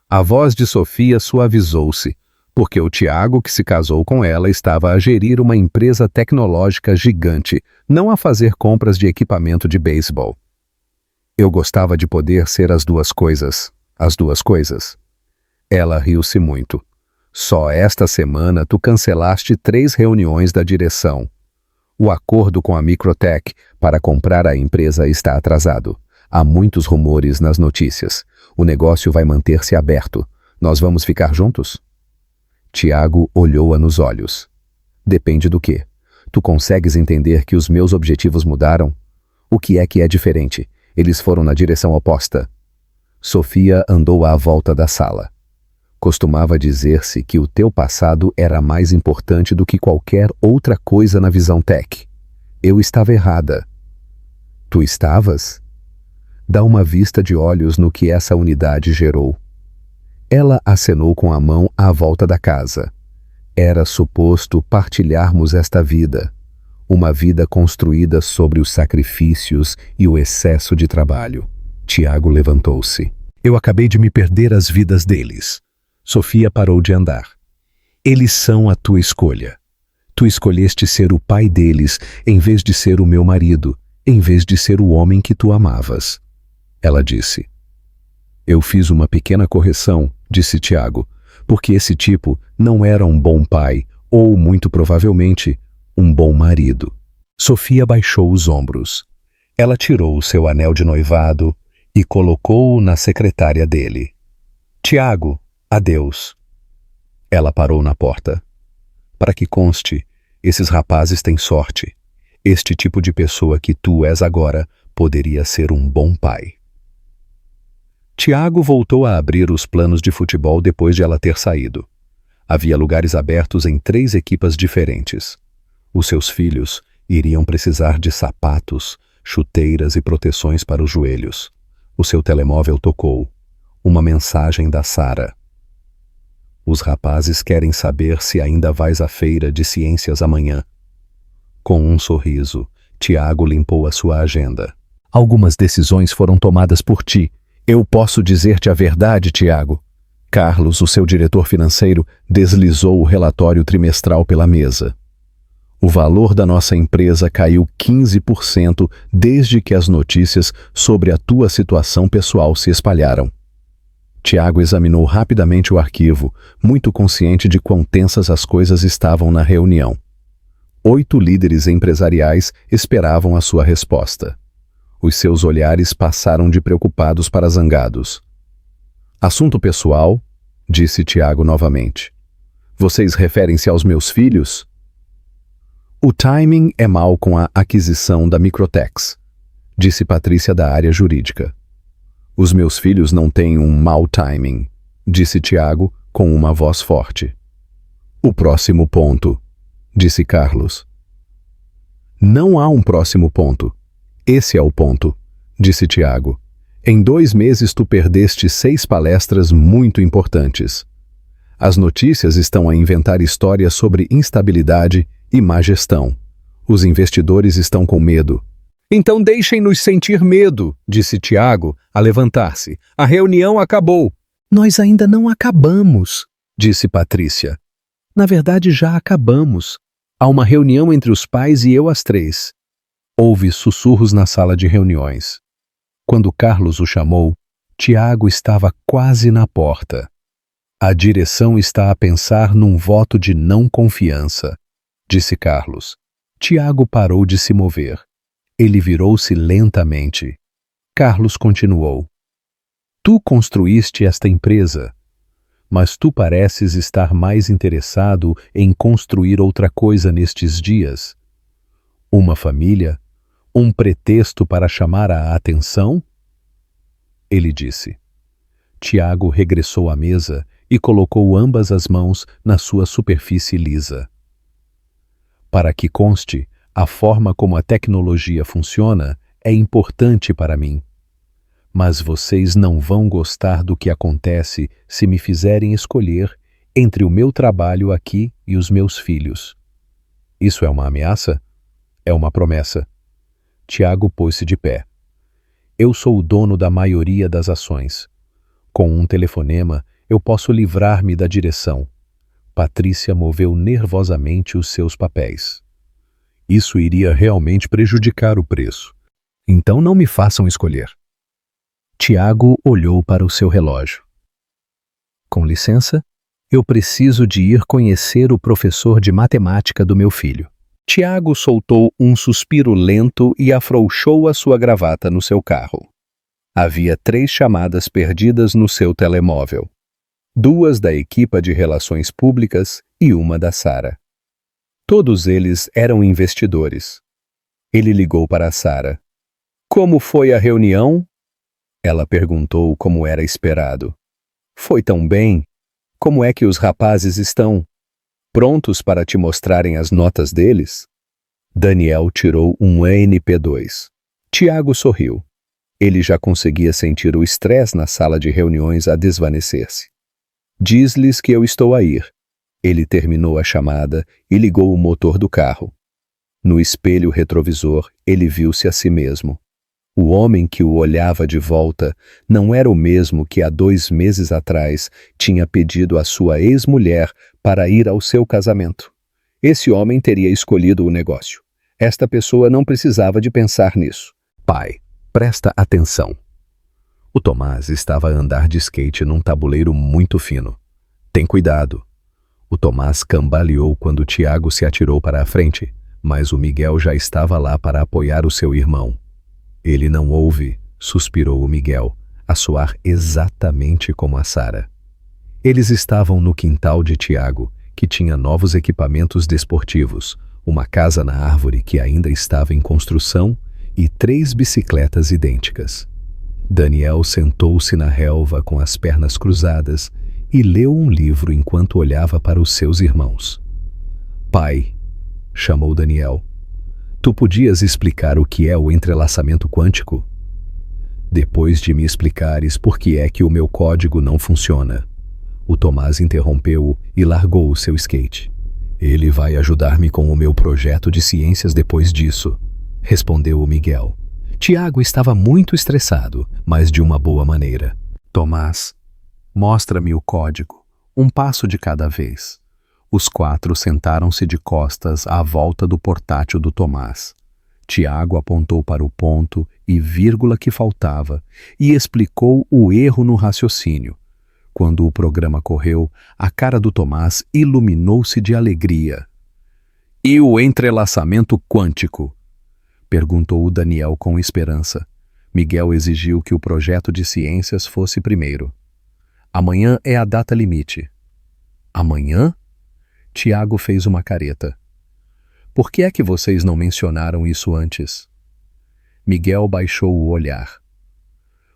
A voz de Sofia suavizou-se, porque o Tiago que se casou com ela estava a gerir uma empresa tecnológica gigante, não a fazer compras de equipamento de beisebol. Eu gostava de poder ser as duas coisas. As duas coisas. Ela riu-se muito. Só esta semana tu cancelaste 3 reuniões da direção. O acordo com a Microtech para comprar a empresa está atrasado. Há muitos rumores nas notícias. O negócio vai manter-se aberto. Nós vamos ficar juntos? Tiago olhou-a nos olhos. Depende do quê? Tu consegues entender que os meus objetivos mudaram? O que é diferente? Eles foram na direção oposta. Sofia andou à volta da sala. Costumava dizer-se que o teu passado era mais importante do que qualquer outra coisa na visão tech. Eu estava errada. Tu estavas? Dá uma vista de olhos no que essa unidade gerou. Ela acenou com a mão à volta da casa. Era suposto partilharmos esta vida. Uma vida construída sobre os sacrifícios e o excesso de trabalho. Tiago levantou-se. Eu acabei de me perder as vidas deles. Sofia parou de andar. Eles são a tua escolha. Tu escolheste ser o pai deles em vez de ser o meu marido, em vez de ser o homem que tu amavas. Ela disse. Eu fiz uma pequena correção, disse Tiago, porque esse tipo não era um bom pai ou, muito provavelmente, um bom marido. Sofia baixou os ombros. Ela tirou o seu anel de noivado e colocou-o na secretária dele. Tiago, adeus. Ela parou na porta. Para que conste, esses rapazes têm sorte. Este tipo de pessoa que tu és agora poderia ser um bom pai. Tiago voltou a abrir os planos de futebol depois de ela ter saído. Havia lugares abertos em 3 equipas diferentes. Os seus filhos iriam precisar de sapatos, chuteiras e proteções para os joelhos. O seu telemóvel tocou. Uma mensagem da Sara. Os rapazes querem saber se ainda vais à feira de ciências amanhã. Com um sorriso, Tiago limpou a sua agenda. Algumas decisões foram tomadas por ti. Eu posso dizer-te a verdade, Tiago. Carlos, o seu diretor financeiro, deslizou o relatório trimestral pela mesa. O valor da nossa empresa caiu 15% desde que as notícias sobre a tua situação pessoal se espalharam. Tiago examinou rapidamente o arquivo, muito consciente de quão tensas as coisas estavam na reunião. 8 líderes empresariais esperavam a sua resposta. Os seus olhares passaram de preocupados para zangados. Assunto pessoal, disse Tiago novamente. Vocês referem-se aos meus filhos? O timing é mau com a aquisição da Microtex, disse Patrícia da área jurídica. Os meus filhos não têm um mau timing, disse Tiago com uma voz forte. O próximo ponto, disse Carlos. Não há um próximo ponto. Esse é o ponto, disse Tiago. Em 2 meses tu perdeste 6 palestras muito importantes. As notícias estão a inventar histórias sobre instabilidade e má gestão. Os investidores estão com medo. Então deixem-nos sentir medo, disse Tiago, a levantar-se. A reunião acabou. Nós ainda não acabamos, disse Patrícia. Na verdade, já acabamos. Há uma reunião entre os pais e eu às 3. Houve sussurros na sala de reuniões. Quando Carlos o chamou, Tiago estava quase na porta. A direção está a pensar num voto de não confiança, disse Carlos. Tiago parou de se mover. Ele virou-se lentamente. Carlos continuou. Tu construíste esta empresa, mas tu pareces estar mais interessado em construir outra coisa nestes dias. Uma família? Um pretexto para chamar a atenção? Ele disse. Tiago regressou à mesa e colocou ambas as mãos na sua superfície lisa. Para que conste, a forma como a tecnologia funciona é importante para mim. Mas vocês não vão gostar do que acontece se me fizerem escolher entre o meu trabalho aqui e os meus filhos. Isso é uma ameaça? É uma promessa. Tiago pôs-se de pé. Eu sou o dono da maioria das ações. Com um telefonema, eu posso livrar-me da direção. Patrícia moveu nervosamente os seus papéis. Isso iria realmente prejudicar o preço. Então não me façam escolher. Tiago olhou para o seu relógio. Com licença, eu preciso de ir conhecer o professor de matemática do meu filho. Tiago soltou um suspiro lento e afrouxou a sua gravata no seu carro. Havia 3 chamadas perdidas no seu telemóvel. 2 da equipa de relações públicas e uma da Sara. Todos eles eram investidores. Ele ligou para a Sara. Como foi a reunião? Ela perguntou como era esperado. Foi tão bem. Como é que os rapazes estão? Prontos para te mostrarem as notas deles? Daniel tirou um ANP2. Tiago sorriu. Ele já conseguia sentir o estresse na sala de reuniões a desvanecer-se. Diz-lhes que eu estou a ir. Ele terminou a chamada e ligou o motor do carro. No espelho retrovisor, ele viu-se a si mesmo. O homem que o olhava de volta não era o mesmo que há 2 meses atrás tinha pedido à sua ex-mulher para ir ao seu casamento. Esse homem teria escolhido o negócio. Esta pessoa não precisava de pensar nisso. Pai, presta atenção. O Tomás estava a andar de skate num tabuleiro muito fino. Tem cuidado. O Tomás cambaleou quando Tiago se atirou para a frente, mas o Miguel já estava lá para apoiar o seu irmão. Ele não ouve, suspirou o Miguel, a soar exatamente como a Sara. Eles estavam no quintal de Tiago, que tinha novos equipamentos desportivos, uma casa na árvore que ainda estava em construção e 3 bicicletas idênticas. Daniel sentou-se na relva com as pernas cruzadas e leu um livro enquanto olhava para os seus irmãos. Pai, chamou Daniel. Tu podias explicar o que é o entrelaçamento quântico? Depois de me explicares por que é que o meu código não funciona. O Tomás interrompeu-o e largou o seu skate. Ele vai ajudar-me com o meu projeto de ciências depois disso, respondeu o Miguel. Tiago estava muito estressado, mas de uma boa maneira. Tomás, mostra-me o código, um passo de cada vez. Os 4 sentaram-se de costas à volta do portátil do Tomás. Tiago apontou para o ponto e vírgula que faltava e explicou o erro no raciocínio. Quando o programa correu, a cara do Tomás iluminou-se de alegria. E o entrelaçamento quântico? Perguntou o Daniel com esperança. Miguel exigiu que o projeto de ciências fosse primeiro. Amanhã é a data limite. Amanhã? Tiago fez uma careta. Por que é que vocês não mencionaram isso antes? Miguel baixou o olhar.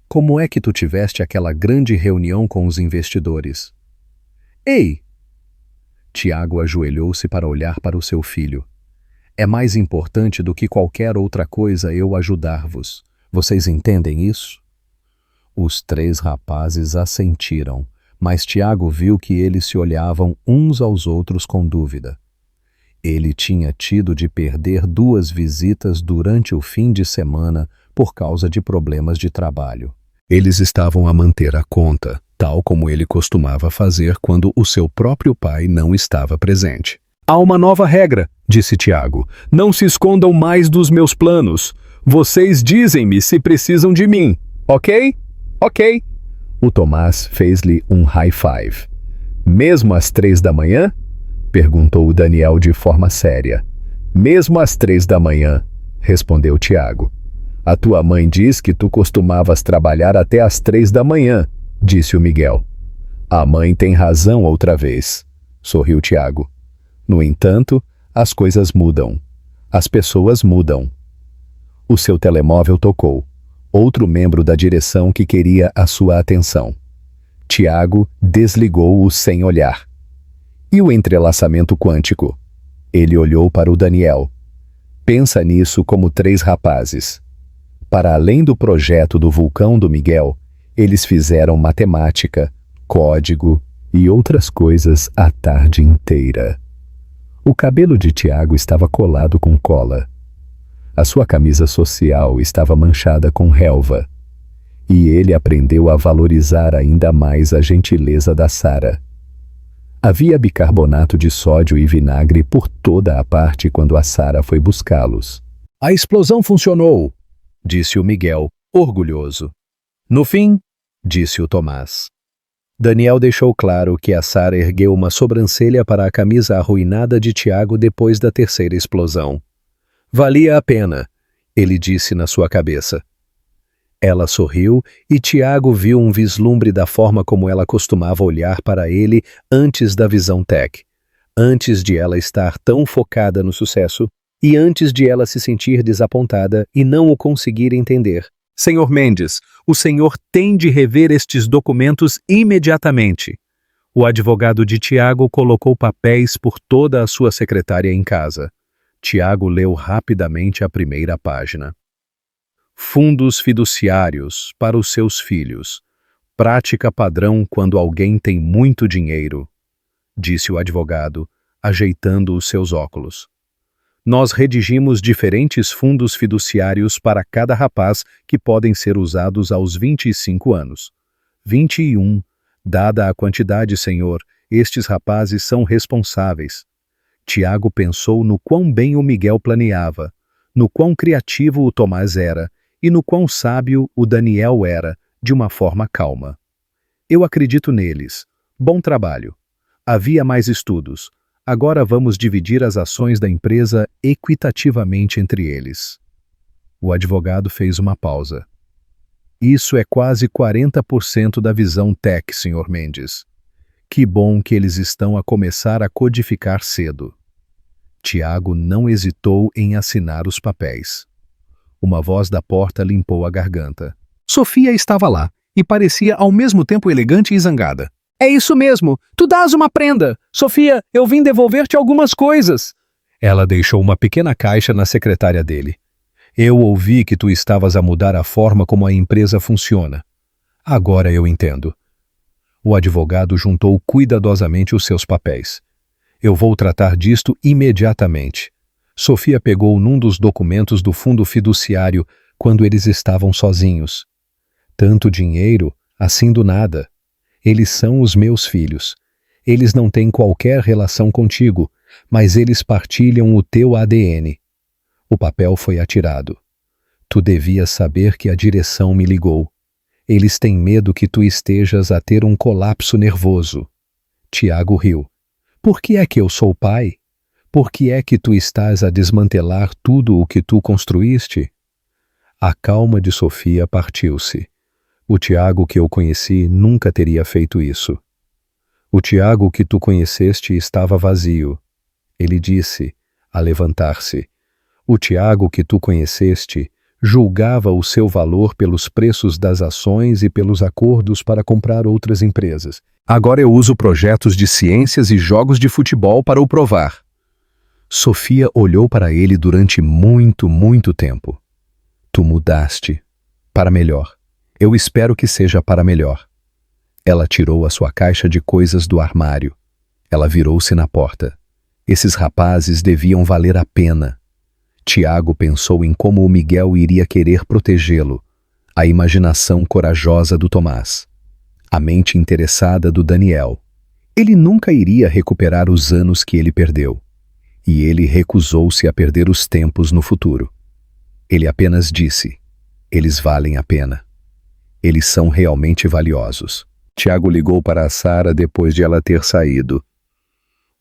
Como é que tu tiveste aquela grande reunião com os investidores? Ei! Tiago ajoelhou-se para olhar para o seu filho. É mais importante do que qualquer outra coisa eu ajudar-vos. Vocês entendem isso? Os 3 rapazes assentiram, mas Tiago viu que eles se olhavam uns aos outros com dúvida. Ele tinha tido de perder 2 visitas durante o fim de semana por causa de problemas de trabalho. Eles estavam a manter a conta, tal como ele costumava fazer quando o seu próprio pai não estava presente. Há uma nova regra, disse Tiago. Não se escondam mais dos meus planos. Vocês dizem-me se precisam de mim, ok? Ok. O Tomás fez-lhe um high five. Mesmo às 3 da manhã? Perguntou o Daniel de forma séria. Mesmo às 3 da manhã, respondeu Tiago. A tua mãe diz que tu costumavas trabalhar até às 3 da manhã, disse o Miguel. A mãe tem razão outra vez, sorriu Tiago. No entanto, as coisas mudam. As pessoas mudam. O seu telemóvel tocou. Outro membro da direção que queria a sua atenção. Tiago desligou-o sem olhar. E o entrelaçamento quântico? Ele olhou para o Daniel. Pensa nisso como 3 rapazes. Para além do projeto do vulcão do Miguel, eles fizeram matemática, código e outras coisas a tarde inteira. O cabelo de Tiago estava colado com cola. A sua camisa social estava manchada com relva. E ele aprendeu a valorizar ainda mais a gentileza da Sara. Havia bicarbonato de sódio e vinagre por toda a parte quando a Sara foi buscá-los. A explosão funcionou, disse o Miguel, orgulhoso. No fim, disse o Tomás. Daniel deixou claro que a Sara ergueu uma sobrancelha para a camisa arruinada de Tiago depois da terceira explosão. Valia a pena, ele disse na sua cabeça. Ela sorriu e Tiago viu um vislumbre da forma como ela costumava olhar para ele antes da visão tech, antes de ela estar tão focada no sucesso e antes de ela se sentir desapontada e não o conseguir entender. Senhor Mendes, o senhor tem de rever estes documentos imediatamente. O advogado de Tiago colocou papéis por toda a sua secretária em casa. Tiago leu rapidamente a primeira página. Fundos fiduciários para os seus filhos. Prática padrão quando alguém tem muito dinheiro, disse o advogado, ajeitando os seus óculos. Nós redigimos diferentes fundos fiduciários para cada rapaz que podem ser usados aos 25 anos. 21. Dada a quantidade, senhor, estes rapazes são responsáveis. Tiago pensou no quão bem o Miguel planeava, no quão criativo o Tomás era, e no quão sábio o Daniel era, de uma forma calma. Eu acredito neles. Bom trabalho. Havia mais estudos. Agora vamos dividir as ações da empresa equitativamente entre eles. O advogado fez uma pausa. Isso é quase 40% da visão tech, Sr. Mendes. Que bom que eles estão a começar a codificar cedo. Tiago não hesitou em assinar os papéis. Uma voz da porta limpou a garganta. Sofia estava lá, e parecia ao mesmo tempo elegante e zangada. É isso mesmo, tu dás uma prenda. Sofia, eu vim devolver-te algumas coisas. Ela deixou uma pequena caixa na secretária dele. Eu ouvi que tu estavas a mudar a forma como a empresa funciona. Agora eu entendo. O advogado juntou cuidadosamente os seus papéis. Eu vou tratar disto imediatamente. Sofia pegou num dos documentos do fundo fiduciário quando eles estavam sozinhos. Tanto dinheiro, assim do nada. Eles são os meus filhos. Eles não têm qualquer relação contigo, mas eles partilham o teu ADN. O papel foi atirado. Tu devias saber que a direção me ligou. Eles têm medo que tu estejas a ter um colapso nervoso. Tiago riu. Por que é que eu sou pai? Por que é que tu estás a desmantelar tudo o que tu construíste? A calma de Sofia partiu-se. O Tiago que eu conheci nunca teria feito isso. O Tiago que tu conheceste estava vazio. Ele disse, a levantar-se. O Tiago que tu conheceste julgava o seu valor pelos preços das ações e pelos acordos para comprar outras empresas. Agora eu uso projetos de ciências e jogos de futebol para o provar. Sofia olhou para ele durante muito tempo. Tu mudaste. Para melhor. Eu espero que seja para melhor. Ela tirou a sua caixa de coisas do armário. Ela virou-se na porta. Esses rapazes deviam valer a pena. Tiago pensou em como o Miguel iria querer protegê-lo. A imaginação corajosa do Tomás. A mente interessada do Daniel. Ele nunca iria recuperar os anos que ele perdeu. E ele recusou-se a perder os tempos no futuro. Ele apenas disse, eles valem a pena. Eles são realmente valiosos. Tiago ligou para a Sara depois de ela ter saído.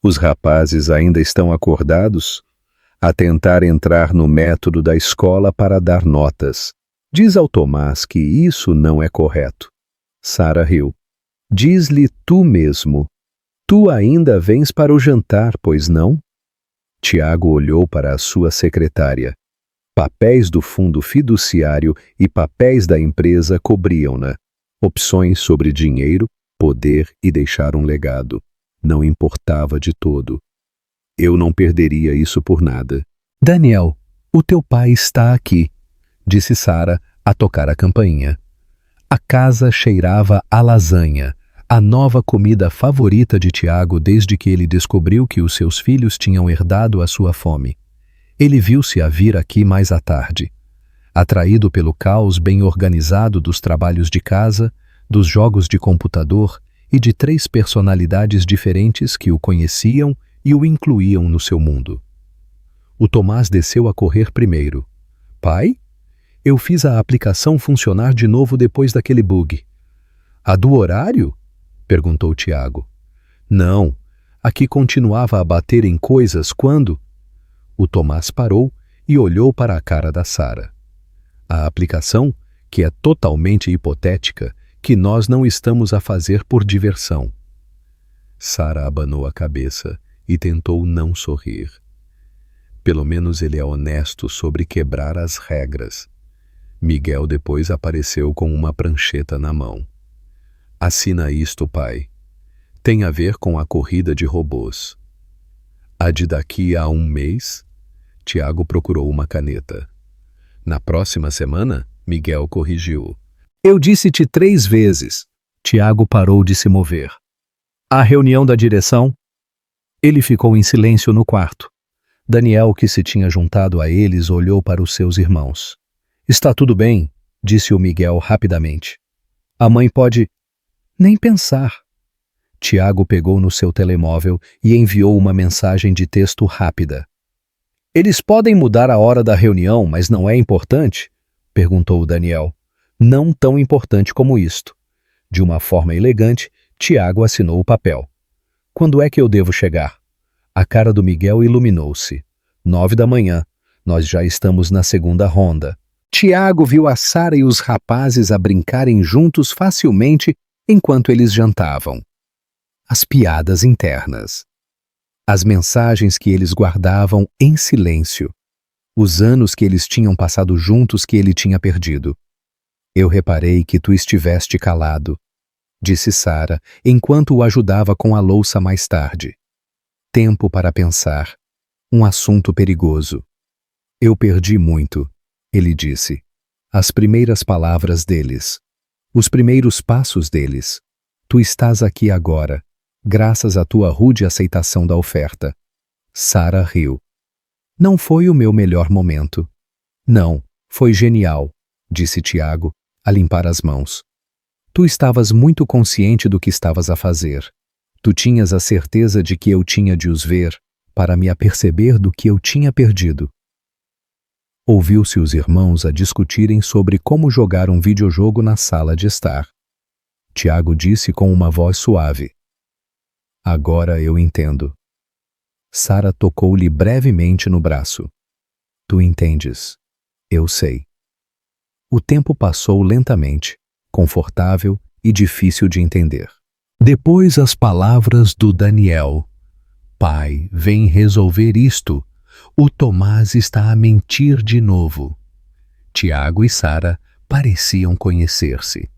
Os rapazes ainda estão acordados? a tentar entrar no método da escola para dar notas. Diz ao Tomás que isso não é correto. Sara riu. Diz-lhe tu mesmo. Tu ainda vens para o jantar, pois não? Tiago olhou para a sua secretária. Papéis do fundo fiduciário e papéis da empresa cobriam-na. Opções sobre dinheiro, poder e deixar um legado. Não importava de todo. Eu não perderia isso por nada. Daniel, o teu pai está aqui, disse Sara a tocar a campainha. A casa cheirava a lasanha, a nova comida favorita de Tiago desde que ele descobriu que os seus filhos tinham herdado a sua fome. Ele viu-se a vir aqui mais à tarde. Atraído pelo caos bem organizado dos trabalhos de casa, dos jogos de computador e de 3 personalidades diferentes que o conheciam e o incluíam no seu mundo. O Tomás desceu a correr primeiro. Pai? Eu fiz a aplicação funcionar de novo depois daquele bug. A do horário? Perguntou Tiago. Não, aqui continuava a bater em coisas quando... O Tomás parou e olhou para a cara da Sara. A aplicação, que é totalmente hipotética, que nós não estamos a fazer por diversão. Sara abanou a cabeça e tentou não sorrir. Pelo menos ele é honesto sobre quebrar as regras. Miguel depois apareceu com uma prancheta na mão. Assina isto, pai. Tem a ver com a corrida de robôs. A de daqui a 1 mês? Tiago procurou uma caneta. Na próxima semana, Miguel corrigiu. Eu disse-te 3 vezes. Tiago parou de se mover. A reunião da direção? Ele ficou em silêncio no quarto. Daniel, que se tinha juntado a eles, olhou para os seus irmãos. Está tudo bem, disse o Miguel rapidamente. A mãe pode... Nem pensar. Tiago pegou no seu telemóvel e enviou uma mensagem de texto rápida. Eles podem mudar a hora da reunião, mas não é importante? Perguntou Daniel. Não tão importante como isto. De uma forma elegante, Tiago assinou o papel. Quando é que eu devo chegar? A cara do Miguel iluminou-se. 9 da manhã. Nós já estamos na segunda ronda. Tiago viu a Sara e os rapazes a brincarem juntos facilmente enquanto eles jantavam. As piadas internas. As mensagens que eles guardavam em silêncio. Os anos que eles tinham passado juntos que ele tinha perdido. Eu reparei que tu estiveste calado, disse Sara, enquanto o ajudava com a louça mais tarde. Tempo para pensar. Um assunto perigoso. Eu perdi muito, ele disse. As primeiras palavras deles. Os primeiros passos deles. Tu estás aqui agora, graças à tua rude aceitação da oferta. Sara riu. Não foi o meu melhor momento. Não, foi genial, disse Tiago, a limpar as mãos. Tu estavas muito consciente do que estavas a fazer. Tu tinhas a certeza de que eu tinha de os ver, para me aperceber do que eu tinha perdido. Ouviu-se os irmãos a discutirem sobre como jogar um videojogo na sala de estar. Tiago disse com uma voz suave. Agora eu entendo. Sara tocou-lhe brevemente no braço. Tu entendes. Eu sei. O tempo passou lentamente, confortável e difícil de entender. Depois as palavras do Daniel. Pai, vem resolver isto. O Tomás está a mentir de novo. Tiago e Sara pareciam conhecer-se.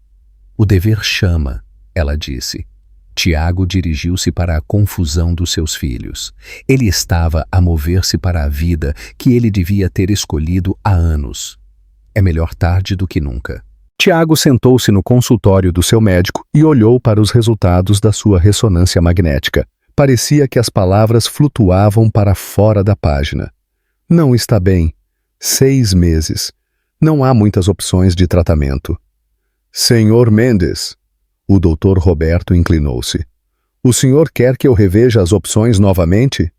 O dever chama, ela disse. Tiago dirigiu-se para a confusão dos seus filhos. Ele estava a mover-se para a vida que ele devia ter escolhido há anos. É melhor tarde do que nunca. Tiago sentou-se no consultório do seu médico e olhou para os resultados da sua ressonância magnética. Parecia que as palavras flutuavam para fora da página. Não está bem. 6 meses. Não há muitas opções de tratamento. Senhor Mendes. O doutor Roberto inclinou-se. O senhor quer que eu reveja as opções novamente?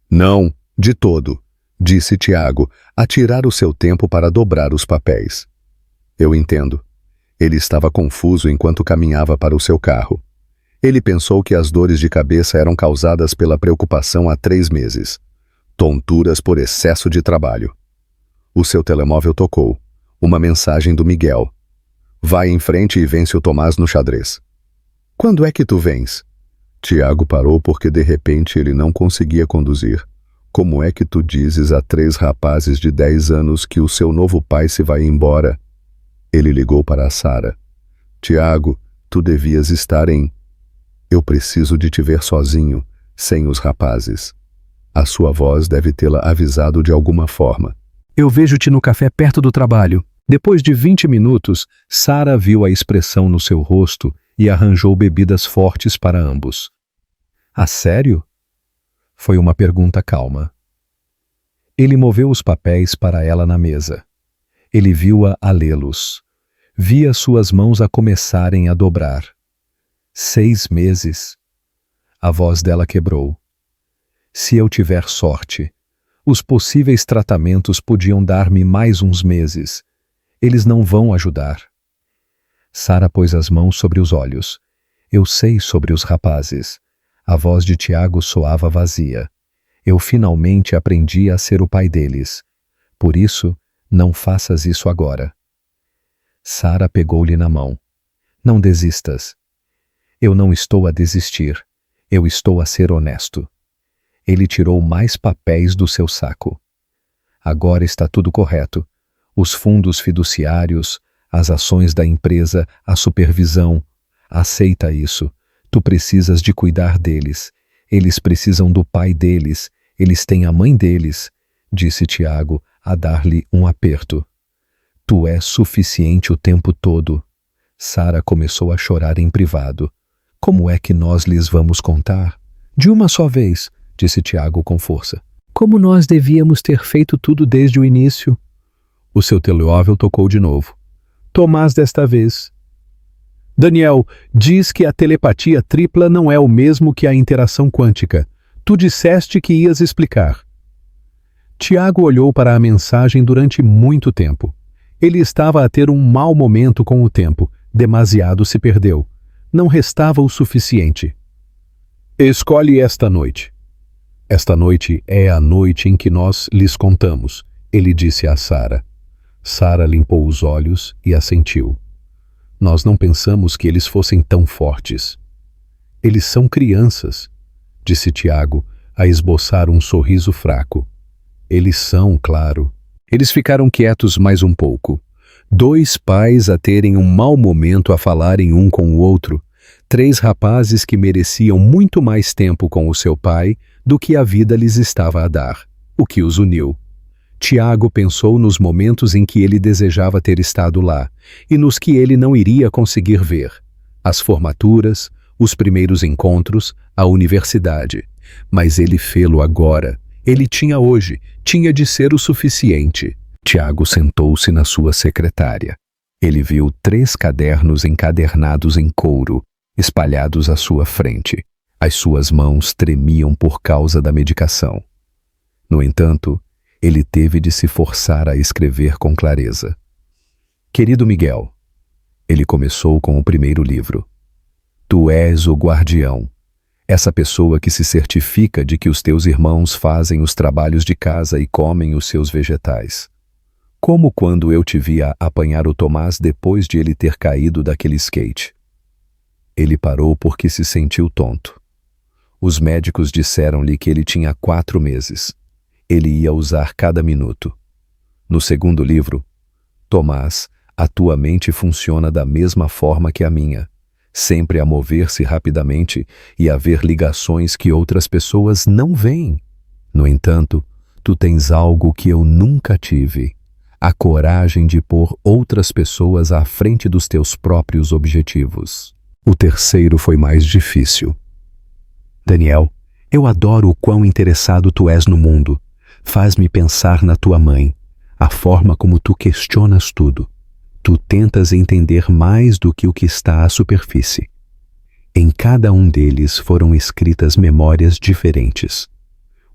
Não, de todo, disse Tiago, a tirar o seu tempo para dobrar os papéis. Eu entendo. Ele estava confuso enquanto caminhava para o seu carro. Ele pensou que as dores de cabeça eram causadas pela preocupação há 3 meses. Tonturas por excesso de trabalho. O seu telemóvel tocou. Uma mensagem do Miguel. Vai em frente e vence o Tomás no xadrez. Quando é que tu vens? Tiago parou porque de repente ele não conseguia conduzir. Como é que tu dizes a 3 rapazes de 10 anos que o seu novo pai se vai embora? Ele ligou para a Sara. Tiago, tu devias estar em... Eu preciso de te ver sozinho, sem os rapazes. A sua voz deve tê-la avisado de alguma forma. Eu vejo-te no café perto do trabalho. Depois de 20 minutos, Sara viu a expressão no seu rosto e arranjou bebidas fortes para ambos. A sério? Foi uma pergunta calma. Ele moveu os papéis para ela na mesa. Ele viu-a a lê-los. Via suas mãos a começarem a dobrar. 6 meses. A voz dela quebrou. Se eu tiver sorte, os possíveis tratamentos podiam dar-me mais uns meses. Eles não vão ajudar. Sara pôs as mãos sobre os olhos. Eu sei sobre os rapazes. A voz de Tiago soava vazia. Eu finalmente aprendi a ser o pai deles. Por isso, não faças isso agora. Sara pegou-lhe na mão. Não desistas. Eu não estou a desistir. Eu estou a ser honesto. Ele tirou mais papéis do seu saco. Agora está tudo correto. Os fundos fiduciários, as ações da empresa, a supervisão. Aceita isso. Tu precisas de cuidar deles. Eles precisam do pai deles. Eles têm a mãe deles, disse Tiago, a dar-lhe um aperto. Tu és suficiente o tempo todo. Sara começou a chorar em privado. Como é que nós lhes vamos contar? De uma só vez, disse Tiago com força. Como nós devíamos ter feito tudo desde o início. O seu telemóvel tocou de novo. Tomás desta vez. Daniel, diz que a telepatia tripla não é o mesmo que a interação quântica. Tu disseste que ias explicar. Tiago olhou para a mensagem durante muito tempo. Ele estava a ter um mau momento com o tempo. Demasiado se perdeu. Não restava o suficiente. Escolhe esta noite. Esta noite é a noite em que nós lhes contamos, ele disse a Sara. Sara limpou os olhos e assentiu. Nós não pensamos que eles fossem tão fortes. Eles são crianças, disse Tiago, a esboçar um sorriso fraco. Eles são, claro. Eles ficaram quietos mais um pouco. 2 pais a terem um mau momento a falarem um com o outro. 3 rapazes que mereciam muito mais tempo com o seu pai do que a vida lhes estava a dar, o que os uniu. Tiago pensou nos momentos em que ele desejava ter estado lá e nos que ele não iria conseguir ver. As formaturas, os primeiros encontros, a universidade. Mas ele fê-lo agora. Ele tinha hoje, tinha de ser o suficiente. Tiago sentou-se na sua secretária. Ele viu 3 cadernos encadernados em couro, espalhados à sua frente. As suas mãos tremiam por causa da medicação. No entanto, ele teve de se forçar a escrever com clareza. Querido Miguel, ele começou com o primeiro livro. Tu és o guardião, essa pessoa que se certifica de que os teus irmãos fazem os trabalhos de casa e comem os seus vegetais. Como quando eu te vi apanhar o Tomás depois de ele ter caído daquele skate. Ele parou porque se sentiu tonto. Os médicos disseram-lhe que ele tinha 4 meses. Ele ia usar cada minuto. No segundo livro, Tomás, a tua mente funciona da mesma forma que a minha, sempre a mover-se rapidamente e a ver ligações que outras pessoas não veem. No entanto, tu tens algo que eu nunca tive, a coragem de pôr outras pessoas à frente dos teus próprios objetivos. O terceiro foi mais difícil. Daniel, eu adoro o quão interessado tu és no mundo. Faz-me pensar na tua mãe, a forma como tu questionas tudo. Tu tentas entender mais do que o que está à superfície. Em cada um deles foram escritas memórias diferentes.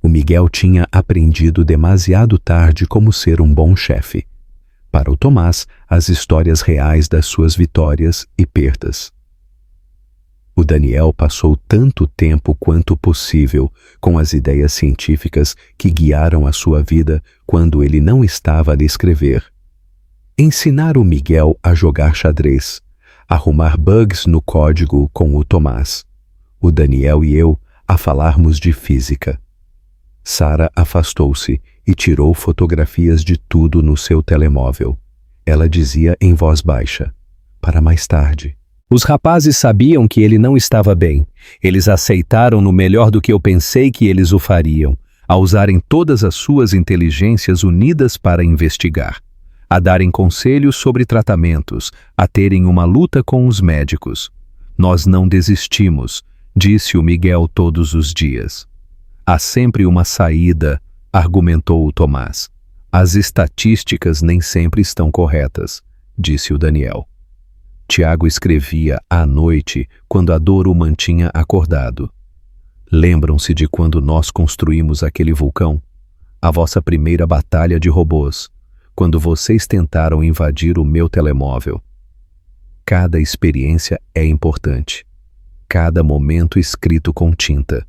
O Miguel tinha aprendido demasiado tarde como ser um bom chefe. Para o Tomás, as histórias reais das suas vitórias e perdas. O Daniel passou tanto tempo quanto possível com as ideias científicas que guiaram a sua vida quando ele não estava a escrever. Ensinar o Miguel a jogar xadrez, arrumar bugs no código com o Tomás, o Daniel e eu a falarmos de física. Sara afastou-se e tirou fotografias de tudo no seu telemóvel. Ela dizia em voz baixa, para mais tarde. Os rapazes sabiam que ele não estava bem. Eles aceitaram-no melhor do que eu pensei que eles o fariam, a usarem todas as suas inteligências unidas para investigar, a darem conselhos sobre tratamentos, a terem uma luta com os médicos. Nós não desistimos, disse o Miguel todos os dias. Há sempre uma saída, argumentou o Tomás. As estatísticas nem sempre estão corretas, disse o Daniel. Tiago escrevia à noite, quando a dor o mantinha acordado. Lembram-se de quando nós construímos aquele vulcão? A vossa primeira batalha de robôs, quando vocês tentaram invadir o meu telemóvel. Cada experiência é importante. Cada momento escrito com tinta.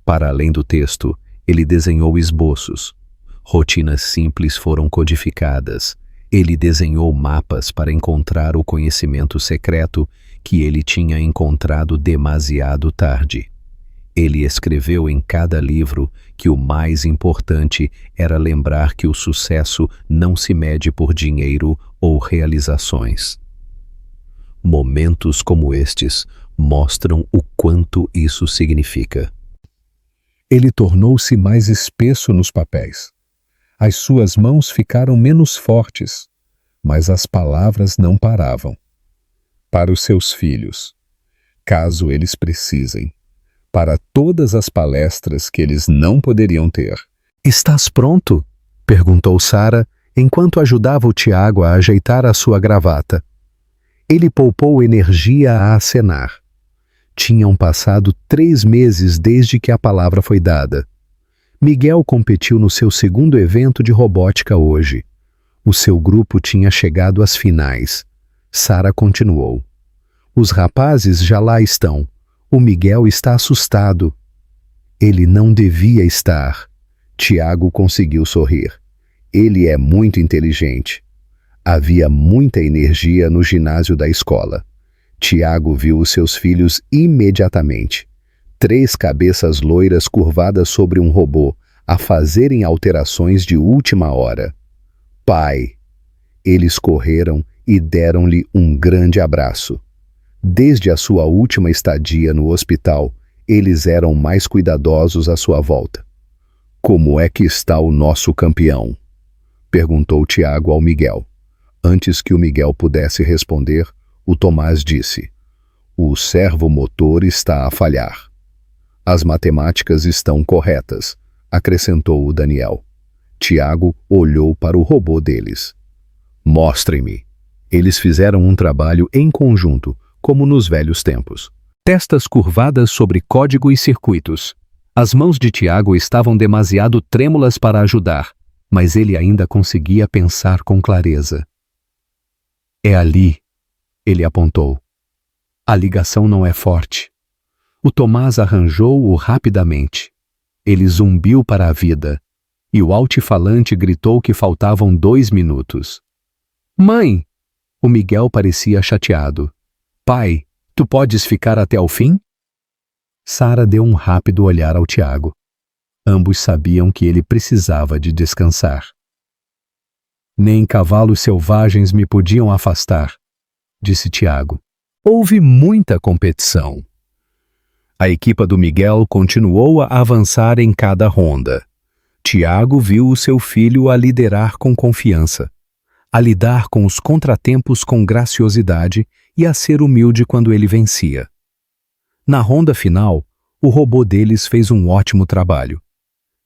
Para além do texto, ele desenhou esboços. Rotinas simples foram codificadas. Ele desenhou mapas para encontrar o conhecimento secreto que ele tinha encontrado demasiado tarde. Ele escreveu em cada livro que o mais importante era lembrar que o sucesso não se mede por dinheiro ou realizações. Momentos como estes mostram o quanto isso significa. Ele tornou-se mais espesso nos papéis. As suas mãos ficaram menos fortes, mas as palavras não paravam. Para os seus filhos, caso eles precisem, para todas as palestras que eles não poderiam ter. Estás pronto? Perguntou Sara, enquanto ajudava o Tiago a ajeitar a sua gravata. Ele poupou energia a acenar. Tinham passado 3 meses desde que a palavra foi dada. Miguel competiu no seu segundo evento de robótica hoje. O seu grupo tinha chegado às finais. Sara continuou. Os rapazes já lá estão. O Miguel está assustado. Ele não devia estar. Tiago conseguiu sorrir. Ele é muito inteligente. Havia muita energia no ginásio da escola. Tiago viu os seus filhos imediatamente. 3 cabeças loiras curvadas sobre um robô, a fazerem alterações de última hora. Pai! Eles correram e deram-lhe um grande abraço. Desde a sua última estadia no hospital, eles eram mais cuidadosos à sua volta. Como é que está o nosso campeão? Perguntou Tiago ao Miguel. Antes que o Miguel pudesse responder, o Tomás disse: o servomotor está a falhar. As matemáticas estão corretas, acrescentou o Daniel. Tiago olhou para o robô deles. Mostrem-me. Eles fizeram um trabalho em conjunto, como nos velhos tempos. Testas curvadas sobre código e circuitos. As mãos de Tiago estavam demasiado trêmulas para ajudar, mas ele ainda conseguia pensar com clareza. É ali, ele apontou. A ligação não é forte. O Tomás arranjou-o rapidamente. Ele zumbiu para a vida, e o altifalante gritou que faltavam 2 minutos. Mãe! O Miguel parecia chateado. Pai, tu podes ficar até o fim? Sara deu um rápido olhar ao Tiago. Ambos sabiam que ele precisava de descansar. Nem cavalos selvagens me podiam afastar, disse Tiago. Houve muita competição. A equipa do Miguel continuou a avançar em cada ronda. Tiago viu o seu filho a liderar com confiança, a lidar com os contratempos com graciosidade e a ser humilde quando ele vencia. Na ronda final, o robô deles fez um ótimo trabalho.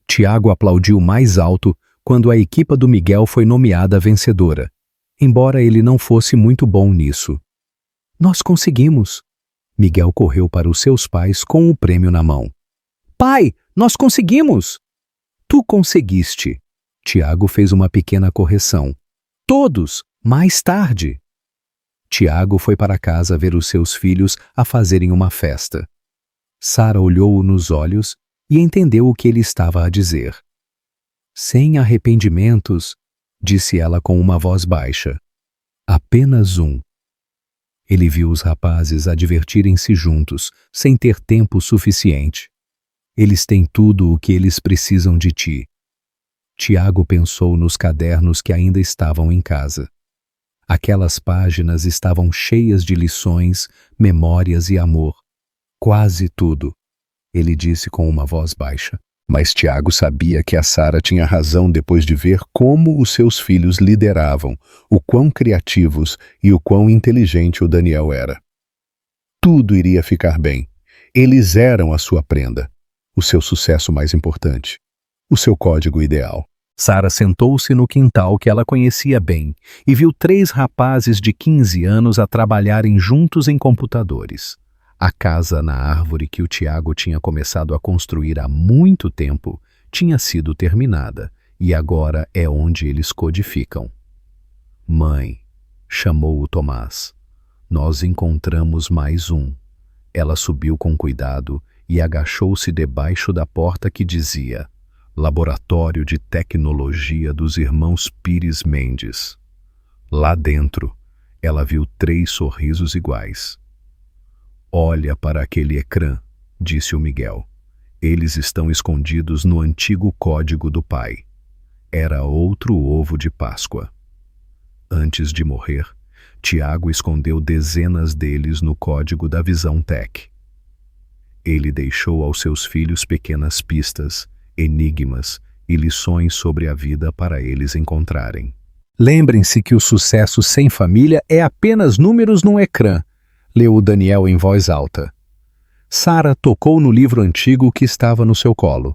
Tiago aplaudiu mais alto quando a equipa do Miguel foi nomeada vencedora, embora ele não fosse muito bom nisso. Nós conseguimos! Miguel correu para os seus pais com o prêmio na mão. Pai, nós conseguimos! Tu conseguiste! Tiago fez uma pequena correção. Todos, mais tarde! Tiago foi para casa ver os seus filhos a fazerem uma festa. Sara olhou-o nos olhos e entendeu o que ele estava a dizer. Sem arrependimentos, disse ela com uma voz baixa. Apenas um. Ele viu os rapazes a divertirem-se juntos, sem ter tempo suficiente. Eles têm tudo o que eles precisam de ti. Tiago pensou nos cadernos que ainda estavam em casa. Aquelas páginas estavam cheias de lições, memórias e amor. Quase tudo, ele disse com uma voz baixa. Mas Tiago sabia que a Sara tinha razão depois de ver como os seus filhos lideravam, o quão criativos e o quão inteligente o Daniel era. Tudo iria ficar bem. Eles eram a sua prenda, o seu sucesso mais importante, o seu código ideal. Sara sentou-se no quintal que ela conhecia bem e viu 3 rapazes de 15 anos a trabalharem juntos em computadores. A casa na árvore que o Tiago tinha começado a construir há muito tempo tinha sido terminada e agora é onde eles codificam. Mãe, chamou o Tomás. Nós encontramos mais um. Ela subiu com cuidado e agachou-se debaixo da porta que dizia Laboratório de Tecnologia dos Irmãos Pires Mendes. Lá dentro, ela viu 3 sorrisos iguais. Olha para aquele ecrã, disse o Miguel. Eles estão escondidos no antigo código do pai. Era outro ovo de Páscoa. Antes de morrer, Tiago escondeu dezenas deles no código da Visão Tech. Ele deixou aos seus filhos pequenas pistas, enigmas e lições sobre a vida para eles encontrarem. Lembrem-se que o sucesso sem família é apenas números num ecrã, leu o Daniel em voz alta. Sara tocou no livro antigo que estava no seu colo.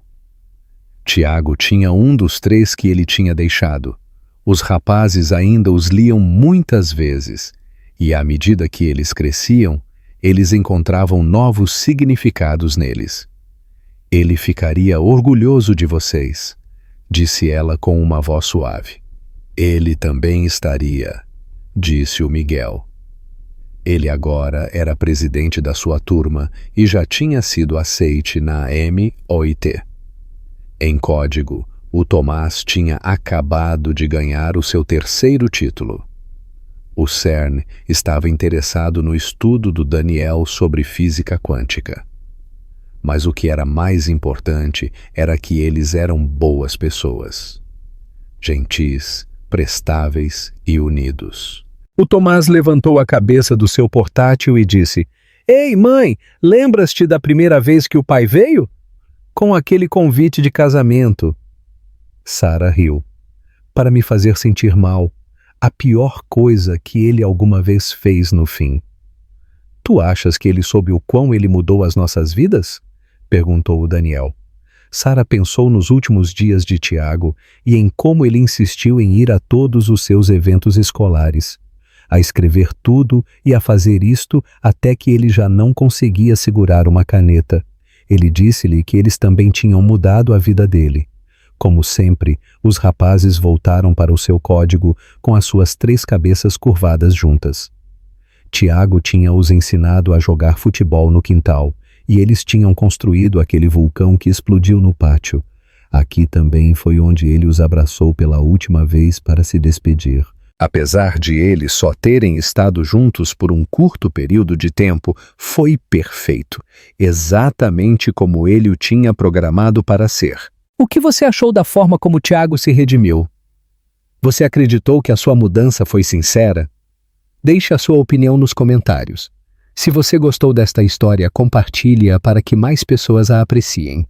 Tiago tinha um dos 3 que ele tinha deixado. Os rapazes ainda os liam muitas vezes, e à medida que eles cresciam, eles encontravam novos significados neles. Ele ficaria orgulhoso de vocês, disse ela com uma voz suave. Ele também estaria, disse o Miguel. Ele agora era presidente da sua turma e já tinha sido aceite na MOIT. Em código, o Tomás tinha acabado de ganhar o seu 3º título. O CERN estava interessado no estudo do Daniel sobre física quântica. Mas o que era mais importante era que eles eram boas pessoas. Gentis, prestáveis e unidos. O Tomás levantou a cabeça do seu portátil e disse: Ei, mãe, lembras-te da primeira vez que o pai veio? Com aquele convite de casamento. Sara riu. Para me fazer sentir mal, a pior coisa que ele alguma vez fez no fim. Tu achas que ele soube o quão ele mudou as nossas vidas? Perguntou o Daniel. Sara pensou nos últimos dias de Tiago e em como ele insistiu em ir a todos os seus eventos escolares, a escrever tudo e a fazer isto até que ele já não conseguia segurar uma caneta. Ele disse-lhe que eles também tinham mudado a vida dele. Como sempre, os rapazes voltaram para o seu código com as suas 3 cabeças curvadas juntas. Tiago tinha os ensinado a jogar futebol no quintal, e eles tinham construído aquele vulcão que explodiu no pátio. Aqui também foi onde ele os abraçou pela última vez para se despedir. Apesar de eles só terem estado juntos por um curto período de tempo, foi perfeito, exatamente como ele o tinha programado para ser. O que você achou da forma como Tiago se redimiu? Você acreditou que a sua mudança foi sincera? Deixe a sua opinião nos comentários. Se você gostou desta história, compartilhe-a para que mais pessoas a apreciem.